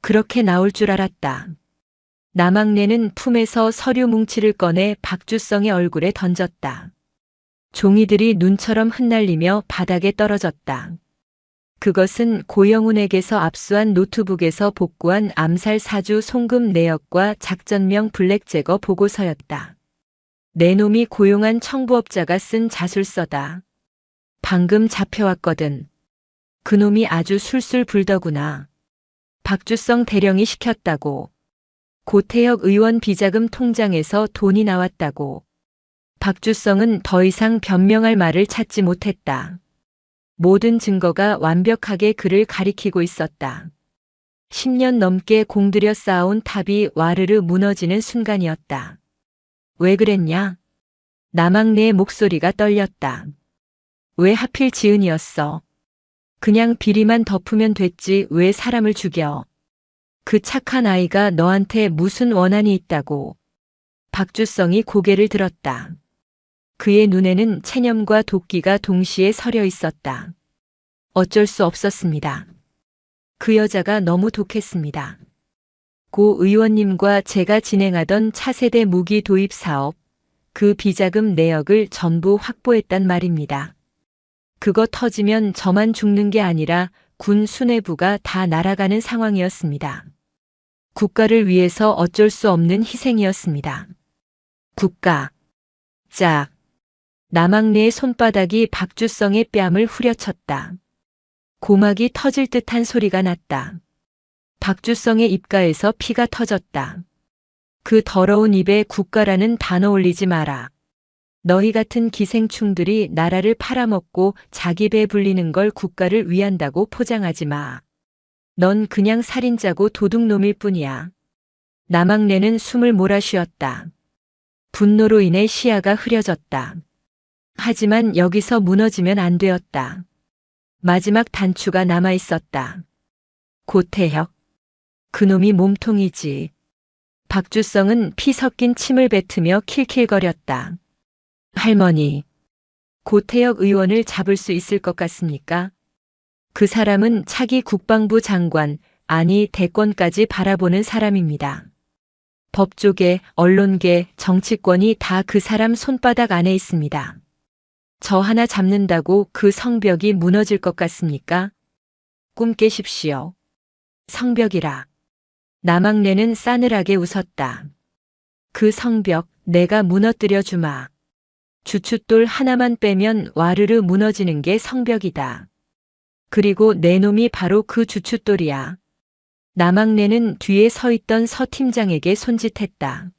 그렇게 나올 줄 알았다. 남학내는 품에서 서류 뭉치를 꺼내 박주성의 얼굴에 던졌다. 종이들이 눈처럼 흩날리며 바닥에 떨어졌다. 그것은 고영훈에게서 압수한 노트북에서 복구한 암살 사주 송금 내역과 작전명 블랙 제거 보고서였다. 내 놈이 고용한 청부업자가 쓴 자술서다. 방금 잡혀왔거든. 그놈이 아주 술술 불더구나. 박주성 대령이 시켰다고. 고태혁 의원 비자금 통장에서 돈이 나왔다고. 박주성은 더 이상 변명할 말을 찾지 못했다. 모든 증거가 완벽하게 그를 가리키고 있었다. 10년 넘게 공들여 쌓아온 탑이 와르르 무너지는 순간이었다. 왜 그랬냐? 남학내의 목소리가 떨렸다. 왜 하필 지은이었어? 그냥 비리만 덮으면 됐지 왜 사람을 죽여? 그 착한 아이가 너한테 무슨 원한이 있다고. 박주성이 고개를 들었다. 그의 눈에는 체념과 도끼가 동시에 서려 있었다. 어쩔 수 없었습니다. 그 여자가 너무 독했습니다. 고 의원님과 제가 진행하던 차세대 무기 도입 사업, 그 비자금 내역을 전부 확보했단 말입니다. 그거 터지면 저만 죽는 게 아니라 군 수뇌부가 다 날아가는 상황이었습니다. 국가를 위해서 어쩔 수 없는 희생이었습니다. 국가. 짝. 남학내의 손바닥이 박주성의 뺨을 후려쳤다. 고막이 터질 듯한 소리가 났다. 박주성의 입가에서 피가 터졌다. 그 더러운 입에 국가라는 단어 올리지 마라. 너희 같은 기생충들이 나라를 팔아먹고 자기 배 불리는 걸 국가를 위한다고 포장하지 마. 넌 그냥 살인자고 도둑놈일 뿐이야. 남학래는 숨을 몰아쉬었다. 분노로 인해 시야가 흐려졌다. 하지만 여기서 무너지면 안 되었다. 마지막 단추가 남아있었다. 고태혁. 그놈이 몸통이지. 박주성은 피 섞인 침을 뱉으며 킬킬거렸다. 할머니, 고태혁 의원을 잡을 수 있을 것 같습니까? 그 사람은 차기 국방부 장관, 아니 대권까지 바라보는 사람입니다. 법조계, 언론계, 정치권이 다 그 사람 손바닥 안에 있습니다. 저 하나 잡는다고 그 성벽이 무너질 것 같습니까? 꿈 깨십시오. 성벽이라. 남학래는 싸늘하게 웃었다. 그 성벽 내가 무너뜨려 주마. 주춧돌 하나만 빼면 와르르 무너지는 게 성벽이다. 그리고 내 놈이 바로 그 주춧돌이야. 남학래는 뒤에 서 있던 서 팀장에게 손짓했다.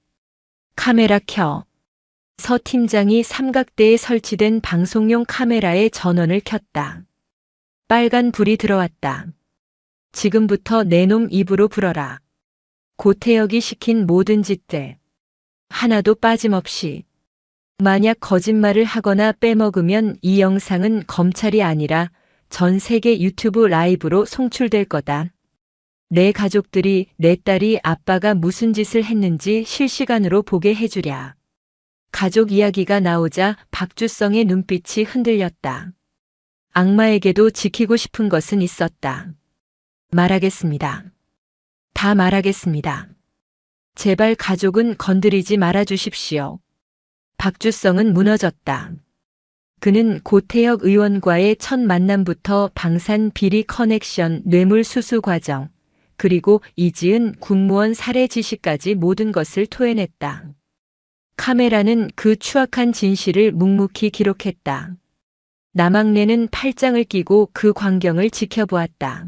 카메라 켜. 서 팀장이 삼각대에 설치된 방송용 카메라에 전원을 켰다. 빨간 불이 들어왔다. 지금부터 내 놈 입으로 불어라. 고태혁이 시킨 모든 짓들. 하나도 빠짐없이. 만약 거짓말을 하거나 빼먹으면 이 영상은 검찰이 아니라 전 세계 유튜브 라이브로 송출될 거다. 내 가족들이 내 딸이 아빠가 무슨 짓을 했는지 실시간으로 보게 해주랴. 가족 이야기가 나오자 박주성의 눈빛이 흔들렸다. 악마에게도 지키고 싶은 것은 있었다. 말하겠습니다. 다 말하겠습니다. 제발 가족은 건드리지 말아 주십시오. 박주성은 무너졌다. 그는 고태혁 의원과의 첫 만남부터 방산 비리 커넥션, 뇌물 수수 과정, 그리고 이지은 국무원 살해 지시까지 모든 것을 토해냈다. 카메라는 그 추악한 진실을 묵묵히 기록했다. 남학래는 팔짱을 끼고 그 광경을 지켜보았다.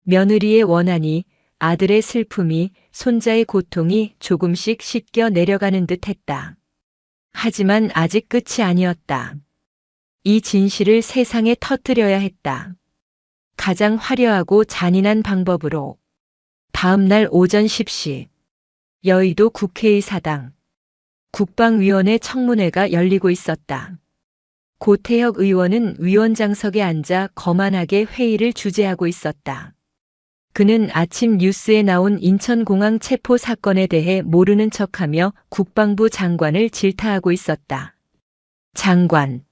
며느리의 원한이, 아들의 슬픔이, 손자의 고통이 조금씩 씻겨 내려가는 듯 했다. 하지만 아직 끝이 아니었다. 이 진실을 세상에 터뜨려야 했다. 가장 화려하고 잔인한 방법으로. 다음 날 오전 10시. 여의도 국회의사당. 국방위원회 청문회가 열리고 있었다. 고태혁 의원은 위원장석에 앉아 거만하게 회의를 주재하고 있었다. 그는 아침 뉴스에 나온 인천공항 체포 사건에 대해 모르는 척하며 국방부 장관을 질타하고 있었다. 장관.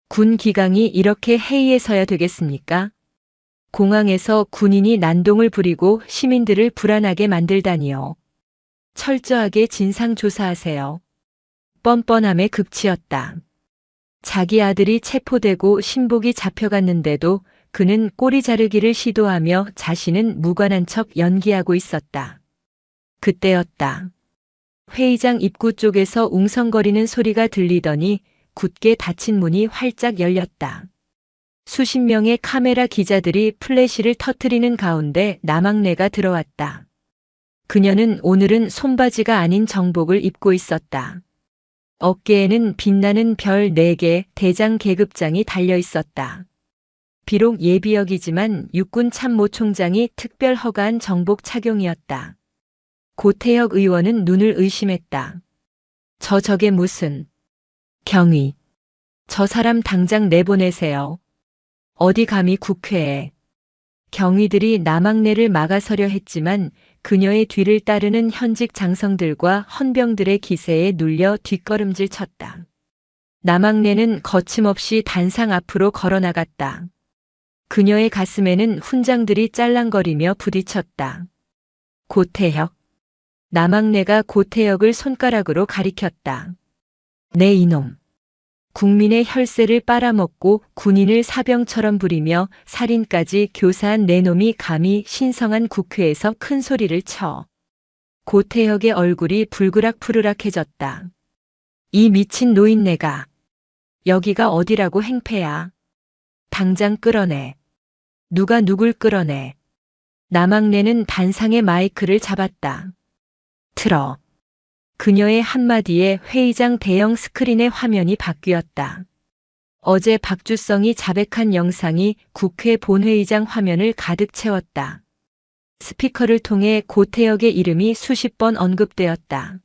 군 기강이 이렇게 해이에 서야 되겠습니까? 공항에서 군인이 난동을 부리고 시민들을 불안하게 만들다니요. 철저하게 진상조사하세요. 뻔뻔함에 극치였다. 자기 아들이 체포되고 신복이 잡혀갔는데도 그는 꼬리 자르기를 시도하며 자신은 무관한 척 연기하고 있었다. 그때였다. 회의장 입구 쪽에서 웅성거리는 소리가 들리더니 굳게 닫힌 문이 활짝 열렸다. 수십 명의 카메라 기자들이 플래시를 터뜨리는 가운데 남학래가 들어왔다. 그녀는 오늘은 손바지가 아닌 정복을 입고 있었다. 어깨에는 빛나는 별 4개 대장 계급장이 달려 있었다. 비록 예비역이지만 육군 참모총장이 특별 허가한 정복 착용이었다. 고태혁 의원은 눈을 의심했다. 저게 무슨... 경위. 저 사람 당장 내보내세요. 어디 감히 국회에. 경위들이 남학래를 막아서려 했지만 그녀의 뒤를 따르는 현직 장성들과 헌병들의 기세에 눌려 뒷걸음질 쳤다. 남학래는 거침없이 단상 앞으로 걸어나갔다. 그녀의 가슴에는 훈장들이 짤랑거리며 부딪혔다. 고태혁. 남학래가 고태혁을 손가락으로 가리켰다. 내 이놈. 국민의 혈세를 빨아먹고 군인을 사병처럼 부리며 살인까지 교사한 내 놈이 감히 신성한 국회에서 큰 소리를 쳐. 고태혁의 얼굴이 불그락푸르락해졌다. 이 미친 노인네가. 여기가 어디라고 행패야. 당장 끌어내. 누가 누굴 끌어내. 남학래는 단상의 마이크를 잡았다. 틀어. 그녀의 한마디에 회의장 대형 스크린의 화면이 바뀌었다. 어제 박주성이 자백한 영상이 국회 본회의장 화면을 가득 채웠다. 스피커를 통해 고태혁의 이름이 수십 번 언급되었다.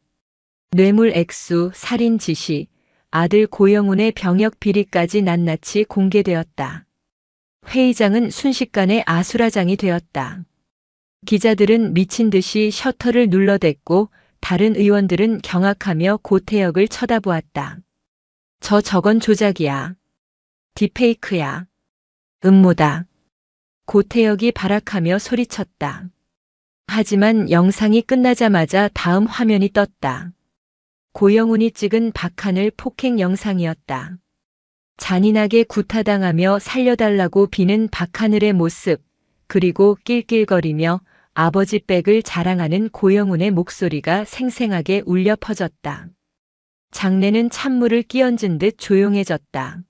뇌물 액수, 살인 지시, 아들 고영훈의 병역 비리까지 낱낱이 공개되었다. 회의장은 순식간에 아수라장이 되었다. 기자들은 미친 듯이 셔터를 눌러댔고 다른 의원들은 경악하며 고태혁을 쳐다보았다. 저건 조작이야. 딥페이크야. 음모다. 고태혁이 발악하며 소리쳤다. 하지만 영상이 끝나자마자 다음 화면이 떴다. 고영훈이 찍은 박하늘 폭행 영상이었다. 잔인하게 구타당하며 살려달라고 비는 박하늘의 모습, 그리고 낄낄거리며 아버지 백을 자랑하는 고영훈의 목소리가 생생하게 울려 퍼졌다. 장내는 찬물을 끼얹은 듯 조용해졌다.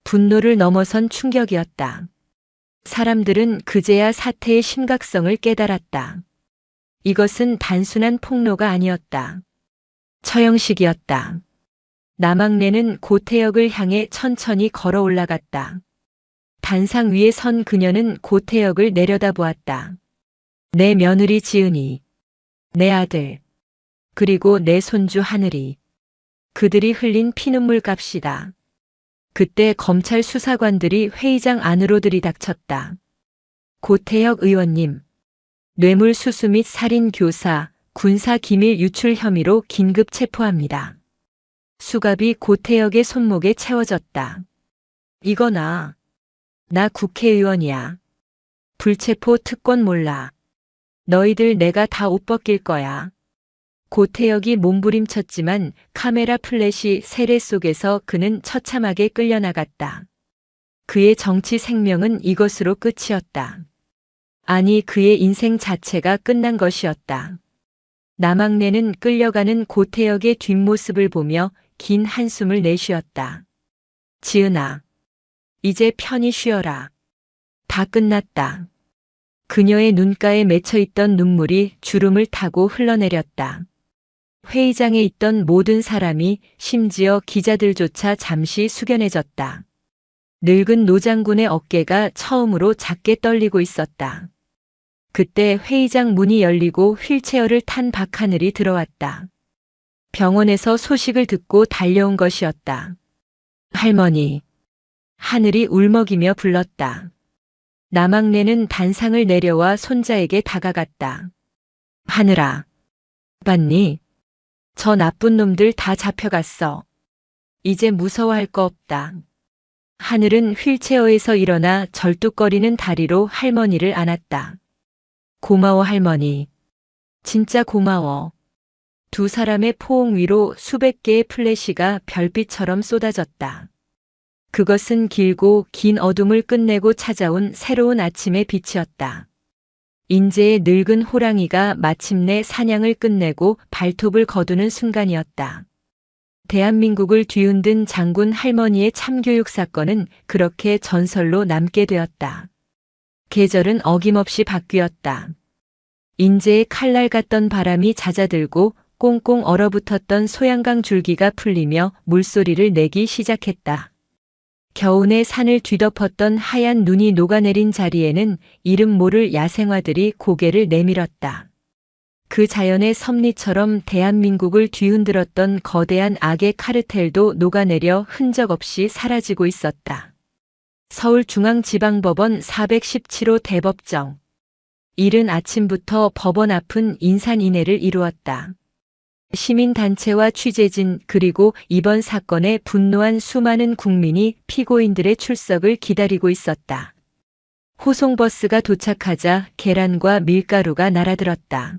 분노를 넘어선 충격이었다. 사람들은 그제야 사태의 심각성을 깨달았다. 이것은 단순한 폭로가 아니었다. 처형식이었다. 남학래는 고태혁을 향해 천천히 걸어 올라갔다. 단상 위에 선 그녀는 고태혁을 내려다보았다. 내 며느리 지은이, 내 아들, 그리고 내 손주 하늘이. 그들이 흘린 피눈물 값이다. 그때 검찰 수사관들이 회의장 안으로 들이닥쳤다. 고태혁 의원님, 뇌물수수 및 살인 교사, 군사 기밀 유출 혐의로 긴급 체포합니다. 수갑이 고태혁의 손목에 채워졌다. 이거나. 나 국회의원이야. 불체포 특권 몰라. 너희들 내가 다 옷 벗길 거야. 고태혁이 몸부림쳤지만 카메라 플래시 세례 속에서 그는 처참하게 끌려나갔다. 그의 정치 생명은 이것으로 끝이었다. 아니, 그의 인생 자체가 끝난 것이었다. 남학래는 끌려가는 고태혁의 뒷모습을 보며 긴 한숨을 내쉬었다. 지은아, 이제 편히 쉬어라. 다 끝났다. 그녀의 눈가에 맺혀있던 눈물이 주름을 타고 흘러내렸다. 회의장에 있던 모든 사람이, 심지어 기자들조차 잠시 숙연해졌다. 늙은 노장군의 어깨가 처음으로 작게 떨리고 있었다. 그때 회의장 문이 열리고 휠체어를 탄 박하늘이 들어왔다. 병원에서 소식을 듣고 달려온 것이었다. 할머니. 하늘이 울먹이며 불렀다. 남학래는 단상을 내려와 손자에게 다가갔다. 하늘아. 봤니? 저 나쁜 놈들 다 잡혀갔어. 이제 무서워할 거 없다. 하늘은 휠체어에서 일어나 절뚝거리는 다리로 할머니를 안았다. 고마워 할머니. 진짜 고마워. 두 사람의 포옹 위로 수백 개의 플래시가 별빛처럼 쏟아졌다. 그것은 길고 긴 어둠을 끝내고 찾아온 새로운 아침의 빛이었다. 인제의 늙은 호랑이가 마침내 사냥을 끝내고 발톱을 거두는 순간이었다. 대한민국을 뒤흔든 장군 할머니의 참교육 사건은 그렇게 전설로 남게 되었다. 계절은 어김없이 바뀌었다. 인제의 칼날 같던 바람이 잦아들고 꽁꽁 얼어붙었던 소양강 줄기가 풀리며 물소리를 내기 시작했다. 겨우내 산을 뒤덮었던 하얀 눈이 녹아내린 자리에는 이름 모를 야생화들이 고개를 내밀었다. 그 자연의 섭리처럼 대한민국을 뒤흔들었던 거대한 악의 카르텔도 녹아내려 흔적 없이 사라지고 있었다. 서울중앙지방법원 417호 대법정. 이른 아침부터 법원 앞은 인산인해를 이루었다. 시민단체와 취재진 그리고 이번 사건에 분노한 수많은 국민이 피고인들의 출석을 기다리고 있었다. 호송버스가 도착하자 계란과 밀가루가 날아들었다.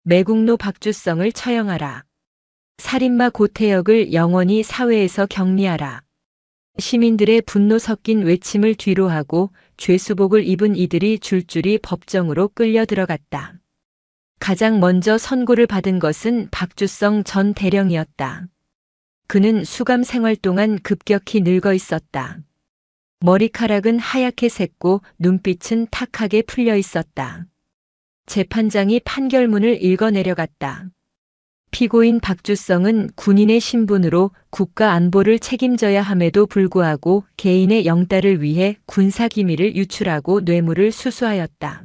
매국노 박주성을 처형하라. 살인마 고태혁을 영원히 사회에서 격리하라. 시민들의 분노 섞인 외침을 뒤로하고 죄수복을 입은 이들이 줄줄이 법정으로 끌려 들어갔다. 가장 먼저 선고를 받은 것은 박주성 전 대령이었다. 그는 수감 생활 동안 급격히 늙어 있었다. 머리카락은 하얗게 샜고 눈빛은 탁하게 풀려 있었다. 재판장이 판결문을 읽어 내려갔다. 피고인 박주성은 군인의 신분으로 국가 안보를 책임져야 함에도 불구하고 개인의 영달을 위해 군사기밀을 유출하고 뇌물을 수수하였다.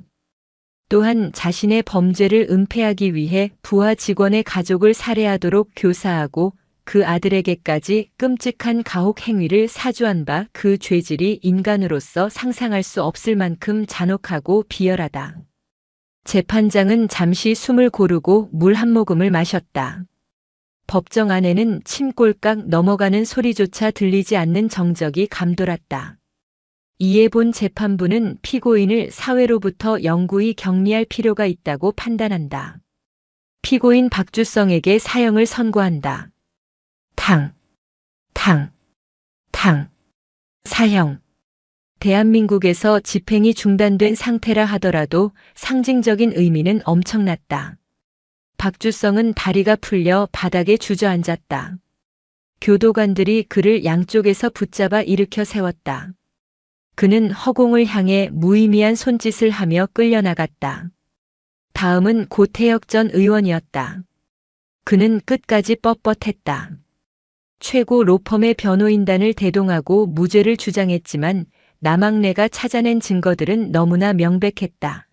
또한 자신의 범죄를 은폐하기 위해 부하 직원의 가족을 살해하도록 교사하고 그 아들에게까지 끔찍한 가혹 행위를 사주한 바 그 죄질이 인간으로서 상상할 수 없을 만큼 잔혹하고 비열하다. 재판장은 잠시 숨을 고르고 물 한 모금을 마셨다. 법정 안에는 침꼴깍 넘어가는 소리조차 들리지 않는 정적이 감돌았다. 이에 본 재판부는 피고인을 사회로부터 영구히 격리할 필요가 있다고 판단한다. 피고인 박주성에게 사형을 선고한다. 탕, 탕, 탕, 사형. 대한민국에서 집행이 중단된 상태라 하더라도 상징적인 의미는 엄청났다. 박주성은 다리가 풀려 바닥에 주저앉았다. 교도관들이 그를 양쪽에서 붙잡아 일으켜 세웠다. 그는 허공을 향해 무의미한 손짓을 하며 끌려나갔다. 다음은 고태혁 전 의원이었다. 그는 끝까지 뻣뻣했다. 최고 로펌의 변호인단을 대동하고 무죄를 주장했지만 남학래가 찾아낸 증거들은 너무나 명백했다.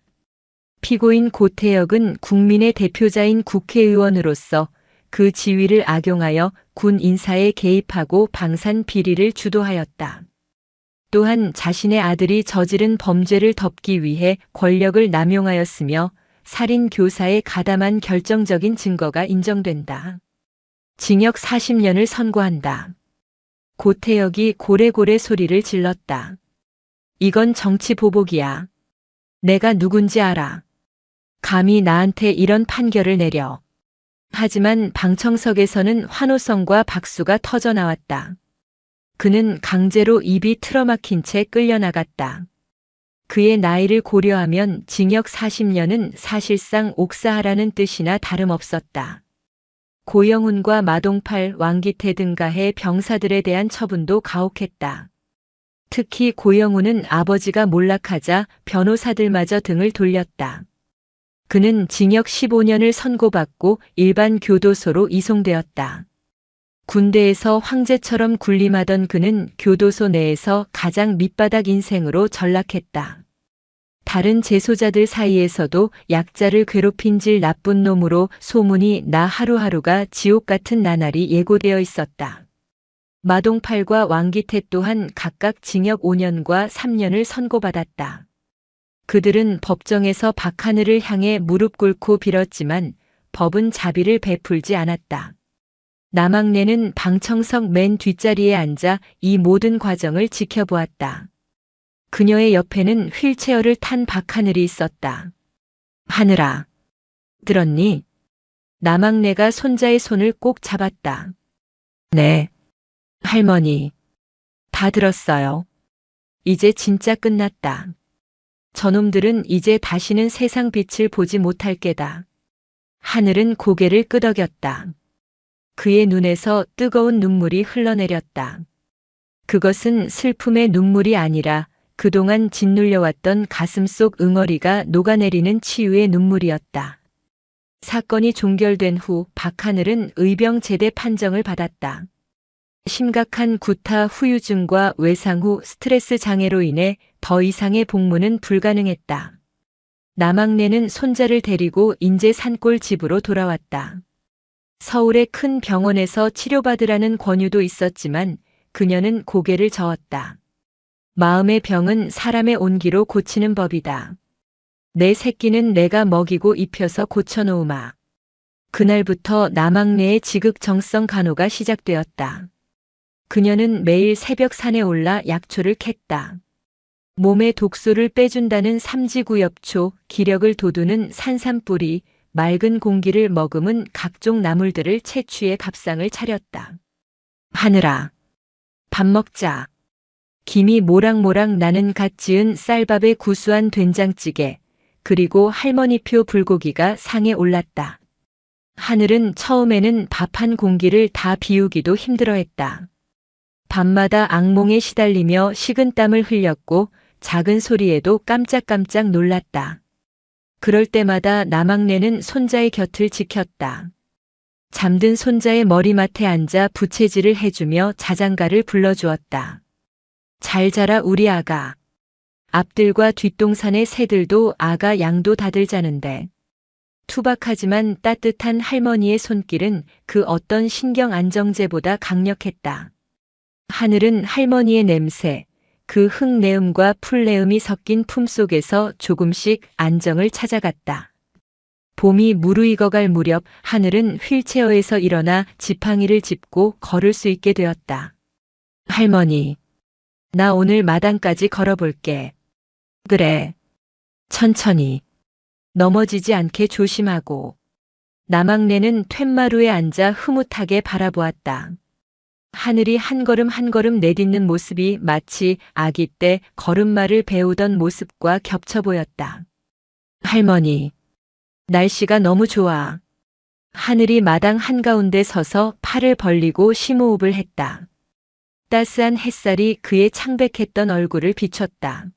피고인 고태혁은 국민의 대표자인 국회의원으로서 그 지위를 악용하여 군 인사에 개입하고 방산 비리를 주도하였다. 또한 자신의 아들이 저지른 범죄를 덮기 위해 권력을 남용하였으며 살인 교사에 가담한 결정적인 증거가 인정된다. 징역 40년을 선고한다. 고태혁이 고래고래 소리를 질렀다. 이건 정치 보복이야. 내가 누군지 알아. 감히 나한테 이런 판결을 내려. 하지만 방청석에서는 환호성과 박수가 터져 나왔다. 그는 강제로 입이 틀어막힌 채 끌려나갔다. 그의 나이를 고려하면 징역 40년은 사실상 옥사하라는 뜻이나 다름없었다. 고영훈과 마동팔, 왕기태 등가해 병사들에 대한 처분도 가혹했다. 특히 고영훈은 아버지가 몰락하자 변호사들마저 등을 돌렸다. 그는 징역 15년을 선고받고 일반 교도소로 이송되었다. 군대에서 황제처럼 군림하던 그는 교도소 내에서 가장 밑바닥 인생으로 전락했다. 다른 재소자들 사이에서도 약자를 괴롭힌 질 나쁜 놈으로 소문이 나 하루하루가 지옥 같은 나날이 예고되어 있었다. 마동팔과 왕기태 또한 각각 징역 5년과 3년을 선고받았다. 그들은 법정에서 박하늘을 향해 무릎 꿇고 빌었지만 법은 자비를 베풀지 않았다. 남학래는 방청석 맨 뒷자리에 앉아 이 모든 과정을 지켜보았다. 그녀의 옆에는 휠체어를 탄 박하늘이 있었다. 하늘아, 들었니? 남학래가 손자의 손을 꼭 잡았다. 네. 할머니, 다 들었어요. 이제 진짜 끝났다. 저놈들은 이제 다시는 세상 빛을 보지 못할 게다. 하늘은 고개를 끄덕였다. 그의 눈에서 뜨거운 눈물이 흘러내렸다. 그것은 슬픔의 눈물이 아니라 그동안 짓눌려왔던 가슴속 응어리가 녹아내리는 치유의 눈물이었다. 사건이 종결된 후 박하늘은 의병 제대 판정을 받았다. 심각한 구타 후유증과 외상 후 스트레스 장애로 인해 더 이상의 복무는 불가능했다. 남학래는 손자를 데리고 인제 산골 집으로 돌아왔다. 서울의 큰 병원에서 치료받으라는 권유도 있었지만 그녀는 고개를 저었다. 마음의 병은 사람의 온기로 고치는 법이다. 내 새끼는 내가 먹이고 입혀서 고쳐놓으마. 그날부터 남학래의 지극정성 간호가 시작되었다. 그녀는 매일 새벽 산에 올라 약초를 캤다. 몸에 독소를 빼준다는 삼지구엽초, 기력을 돋우는 산삼뿌리, 맑은 공기를 머금은 각종 나물들을 채취해 밥상을 차렸다. 하늘아, 밥 먹자. 김이 모락모락 나는 갓 지은 쌀밥에 구수한 된장찌개, 그리고 할머니표 불고기가 상에 올랐다. 하늘은 처음에는 밥 한 공기를 다 비우기도 힘들어했다. 밤마다 악몽에 시달리며 식은땀을 흘렸고 작은 소리에도 깜짝깜짝 놀랐다. 그럴 때마다 남학네는 손자의 곁을 지켰다. 잠든 손자의 머리맡에 앉아 부채질을 해주며 자장가를 불러주었다. 잘 자라 우리 아가. 앞들과 뒷동산의 새들도 아가 양도 다들 자는데. 투박하지만 따뜻한 할머니의 손길은 그 어떤 신경 안정제보다 강력했다. 하늘은 할머니의 냄새, 그 흙내음과 풀내음이 섞인 품속에서 조금씩 안정을 찾아갔다. 봄이 무르익어갈 무렵 하늘은 휠체어에서 일어나 지팡이를 짚고 걸을 수 있게 되었다. 할머니, 나 오늘 마당까지 걸어볼게. 그래. 천천히. 넘어지지 않게 조심하고. 남학네는 툇마루에 앉아 흐뭇하게 바라보았다. 하늘이 한 걸음 한 걸음 내딛는 모습이 마치 아기 때 걸음마를 배우던 모습과 겹쳐 보였다. 할머니, 날씨가 너무 좋아. 하늘이 마당 한가운데 서서 팔을 벌리고 심호흡을 했다. 따스한 햇살이 그의 창백했던 얼굴을 비췄다.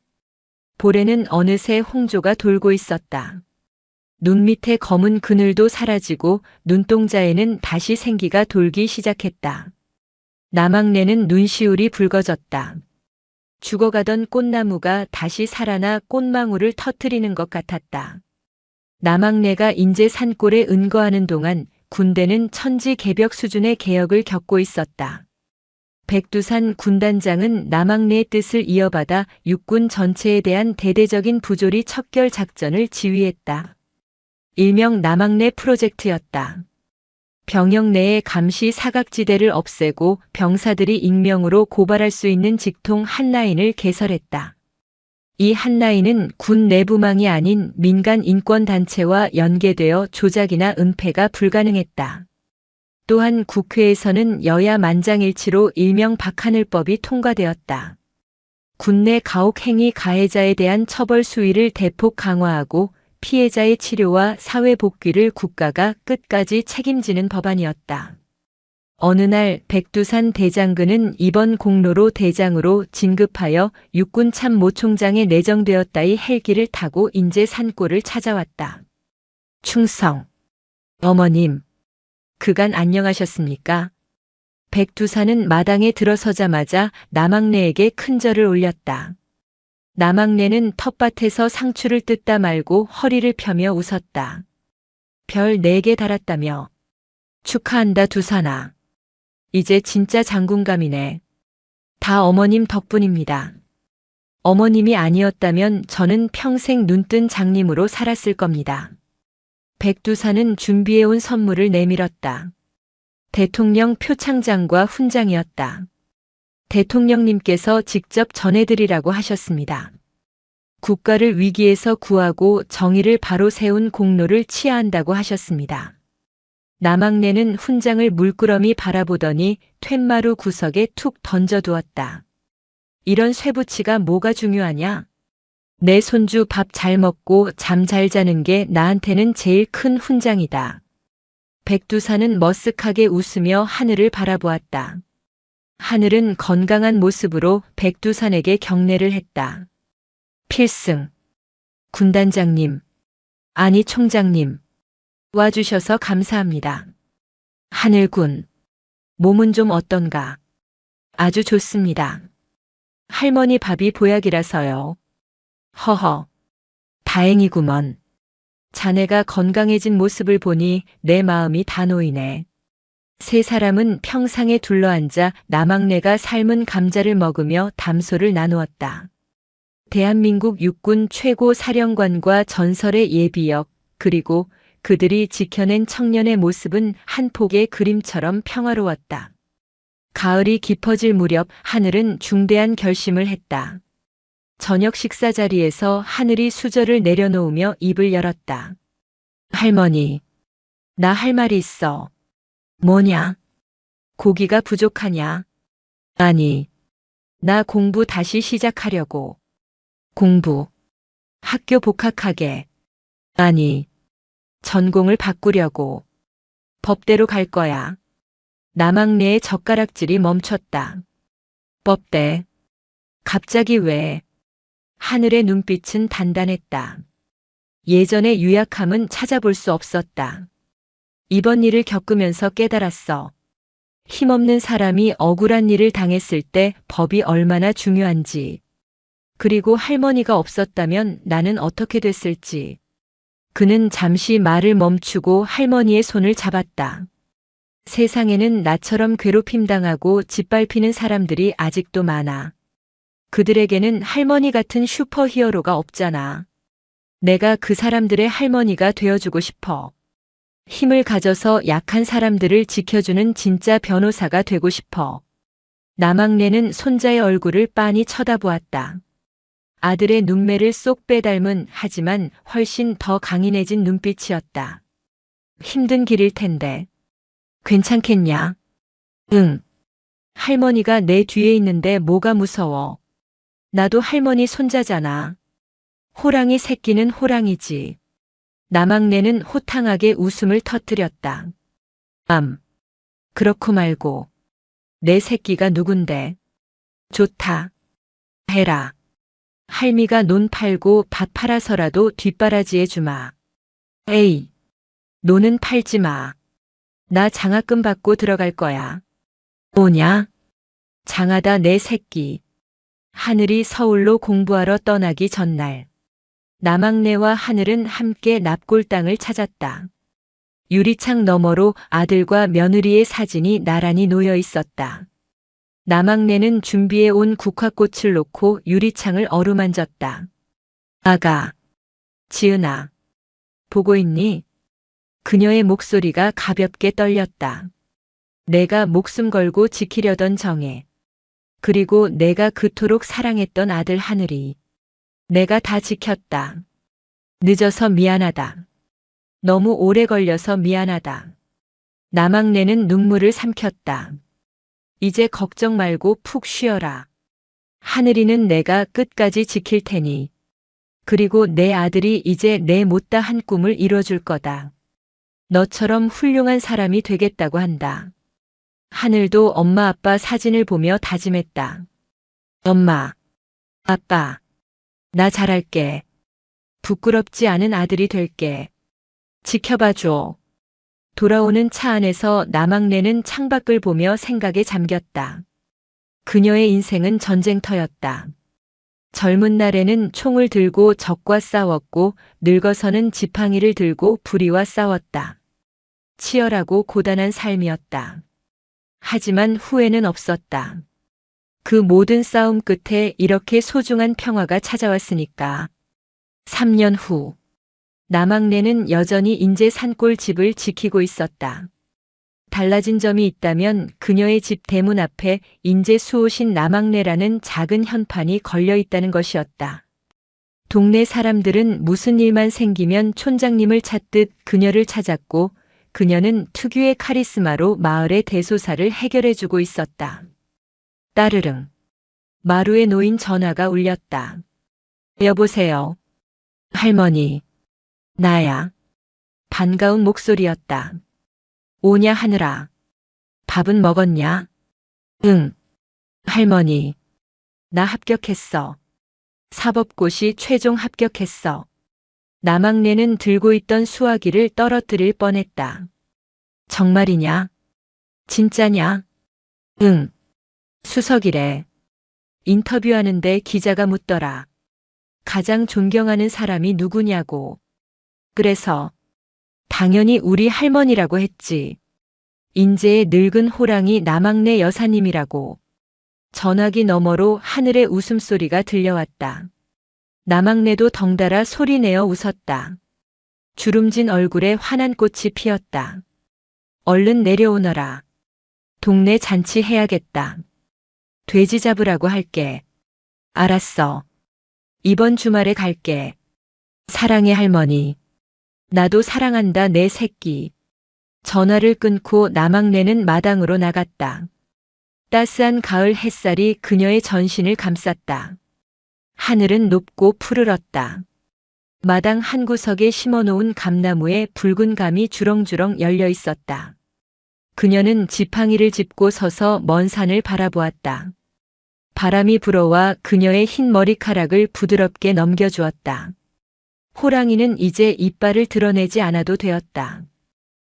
볼에는 어느새 홍조가 돌고 있었다. 눈 밑의 검은 그늘도 사라지고 눈동자에는 다시 생기가 돌기 시작했다. 남학네는 눈시울이 붉어졌다. 죽어가던 꽃나무가 다시 살아나 꽃망울을 터뜨리는 것 같았다. 남학네가 인제 산골에 은거하는 동안 군대는 천지개벽 수준의 개혁을 겪고 있었다. 백두산 군단장은 남학네의 뜻을 이어받아 육군 전체에 대한 대대적인 부조리 척결 작전을 지휘했다. 일명 남학네 프로젝트였다. 병영 내의 감시 사각지대를 없애고 병사들이 익명으로 고발할 수 있는 직통 핫라인을 개설했다. 이 핫라인은 군 내부망이 아닌 민간 인권단체와 연계되어 조작이나 은폐가 불가능했다. 또한 국회에서는 여야 만장일치로 일명 박하늘법이 통과되었다. 군내 가혹행위 가해자에 대한 처벌 수위를 대폭 강화하고 피해자의 치료와 사회 복귀를 국가가 끝까지 책임지는 법안이었다. 어느 날 백두산 대장근은 이번 공로로 대장으로 진급하여 육군 참모총장에 내정되었다의 헬기를 타고 인제 산골을 찾아왔다. 충성. 어머님. 그간 안녕하셨습니까? 백두산은 마당에 들어서자마자 남학네에게 큰 절을 올렸다. 남학네는 텃밭에서 상추를 뜯다 말고 허리를 펴며 웃었다. 별 4개 달았다며. 축하한다 두산아. 이제 진짜 장군감이네. 다 어머님 덕분입니다. 어머님이 아니었다면 저는 평생 눈뜬 장님으로 살았을 겁니다. 백두산은 준비해온 선물을 내밀었다. 대통령 표창장과 훈장이었다. 대통령님께서 직접 전해드리라고 하셨습니다. 국가를 위기에서 구하고 정의를 바로 세운 공로를 치하한다고 하셨습니다. 남학네는 훈장을 물끄러미 바라보더니 툇마루 구석에 툭 던져두었다. 이런 쇠붙이가 뭐가 중요하냐? 내 손주 밥 잘 먹고 잠 잘 자는 게 나한테는 제일 큰 훈장이다. 백두산은 머쓱하게 웃으며 하늘을 바라보았다. 하늘은 건강한 모습으로 백두산에게 경례를 했다. 필승. 군단장님. 아니 총장님. 와주셔서 감사합니다. 하늘군. 몸은 좀 어떤가? 아주 좋습니다. 할머니 밥이 보약이라서요. 허허. 다행이구먼. 자네가 건강해진 모습을 보니 내 마음이 다 놓이네. 세 사람은 평상에 둘러앉아 남학네가 삶은 감자를 먹으며 담소를 나누었다. 대한민국 육군 최고 사령관과 전설의 예비역, 그리고 그들이 지켜낸 청년의 모습은 한 폭의 그림처럼 평화로웠다. 가을이 깊어질 무렵 하늘은 중대한 결심을 했다. 저녁 식사 자리에서 하늘이 수저를 내려놓으며 입을 열었다. 할머니, 나 할 말이 있어. 뭐냐? 고기가 부족하냐? 아니, 나 공부 다시 시작하려고. 공부. 학교 복학하게. 아니, 전공을 바꾸려고. 법대로 갈 거야. 남학네의 젓가락질이 멈췄다. 뻗대. 갑자기 왜? 하늘의 눈빛은 단단했다. 예전의 유약함은 찾아볼 수 없었다. 이번 일을 겪으면서 깨달았어. 힘없는 사람이 억울한 일을 당했을 때 법이 얼마나 중요한지. 그리고 할머니가 없었다면 나는 어떻게 됐을지. 그는 잠시 말을 멈추고 할머니의 손을 잡았다. 세상에는 나처럼 괴롭힘 당하고 짓밟히는 사람들이 아직도 많아. 그들에게는 할머니 같은 슈퍼히어로가 없잖아. 내가 그 사람들의 할머니가 되어주고 싶어. 힘을 가져서 약한 사람들을 지켜주는 진짜 변호사가 되고 싶어. 남학래는 손자의 얼굴을 빤히 쳐다보았다. 아들의 눈매를 쏙 빼닮은 하지만 훨씬 더 강인해진 눈빛이었다. 힘든 길일 텐데. 괜찮겠냐? 응. 할머니가 내 뒤에 있는데 뭐가 무서워. 나도 할머니 손자잖아. 호랑이 새끼는 호랑이지. 남학래는 호탕하게 웃음을 터뜨렸다. 그렇고 말고. 내 새끼가 누군데. 좋다. 해라. 할미가 논 팔고 밭 팔아서라도 뒷바라지해 주마. 에이. 논은 팔지 마. 나 장학금 받고 들어갈 거야. 뭐냐? 장하다 내 새끼. 하늘이 서울로 공부하러 떠나기 전날. 남학래와 하늘은 함께 납골 땅을 찾았다. 유리창 너머로 아들과 며느리의 사진이 나란히 놓여 있었다. 남학래는 준비해 온 국화꽃을 놓고 유리창을 어루만졌다. 아가. 지은아. 보고 있니? 그녀의 목소리가 가볍게 떨렸다. 내가 목숨 걸고 지키려던 정혜. 그리고 내가 그토록 사랑했던 아들 하늘이. 내가 다 지켰다. 늦어서 미안하다. 너무 오래 걸려서 미안하다. 남학래는 눈물을 삼켰다. 이제 걱정 말고 푹 쉬어라. 하늘이는 내가 끝까지 지킬 테니. 그리고 내 아들이 이제 내 못다한 꿈을 이뤄줄 거다. 너처럼 훌륭한 사람이 되겠다고 한다. 하늘도 엄마 아빠 사진을 보며 다짐했다. 엄마, 아빠, 나 잘할게. 부끄럽지 않은 아들이 될게. 지켜봐줘. 돌아오는 차 안에서 남학래는 창밖을 보며 생각에 잠겼다. 그녀의 인생은 전쟁터였다. 젊은 날에는 총을 들고 적과 싸웠고 늙어서는 지팡이를 들고 불의와 싸웠다. 치열하고 고단한 삶이었다. 하지만 후회는 없었다. 그 모든 싸움 끝에 이렇게 소중한 평화가 찾아왔으니까. 3년 후. 남학래는 여전히 인제 산골 집을 지키고 있었다. 달라진 점이 있다면 그녀의 집 대문 앞에 인제 수호신 남학래라는 작은 현판이 걸려 있다는 것이었다. 동네 사람들은 무슨 일만 생기면 촌장님을 찾듯 그녀를 찾았고 그녀는 특유의 카리스마로 마을의 대소사를 해결해주고 있었다. 따르릉. 마루에 놓인 전화가 울렸다. 여보세요. 할머니. 나야. 반가운 목소리였다. 오냐 하늘아. 밥은 먹었냐? 응. 할머니. 나 합격했어. 사법고시 최종 합격했어. 남학래는 들고 있던 수화기를 떨어뜨릴 뻔했다. 정말이냐? 진짜냐? 응. 수석이래. 인터뷰하는데 기자가 묻더라. 가장 존경하는 사람이 누구냐고. 그래서 당연히 우리 할머니라고 했지. 인제의 늙은 호랑이 남학래 여사님이라고. 전화기 너머로 하늘의 웃음소리가 들려왔다. 남학래도 덩달아 소리내어 웃었다. 주름진 얼굴에 환한 꽃이 피었다. 얼른 내려오너라. 동네 잔치 해야겠다. 돼지 잡으라고 할게. 알았어. 이번 주말에 갈게. 사랑해 할머니. 나도 사랑한다 내 새끼. 전화를 끊고 남학래는 마당으로 나갔다. 따스한 가을 햇살이 그녀의 전신을 감쌌다. 하늘은 높고 푸르렀다. 마당 한 구석에 심어놓은 감나무에 붉은 감이 주렁주렁 열려 있었다. 그녀는 지팡이를 짚고 서서 먼 산을 바라보았다. 바람이 불어와 그녀의 흰 머리카락을 부드럽게 넘겨주었다. 호랑이는 이제 이빨을 드러내지 않아도 되었다.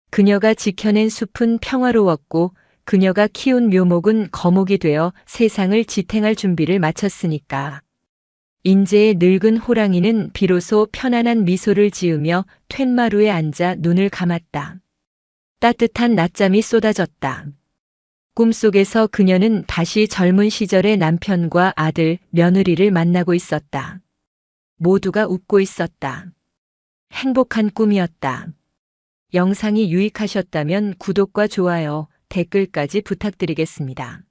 그녀가 지켜낸 숲은 평화로웠고 그녀가 키운 묘목은 거목이 되어 세상을 지탱할 준비를 마쳤으니까. 인제의 늙은 호랑이는 비로소 편안한 미소를 지으며 툇마루에 앉아 눈을 감았다. 따뜻한 낮잠이 쏟아졌다. 꿈속에서 그녀는 다시 젊은 시절의 남편과 아들, 며느리를 만나고 있었다. 모두가 웃고 있었다. 행복한 꿈이었다. 영상이 유익하셨다면 구독과 좋아요, 댓글까지 부탁드리겠습니다.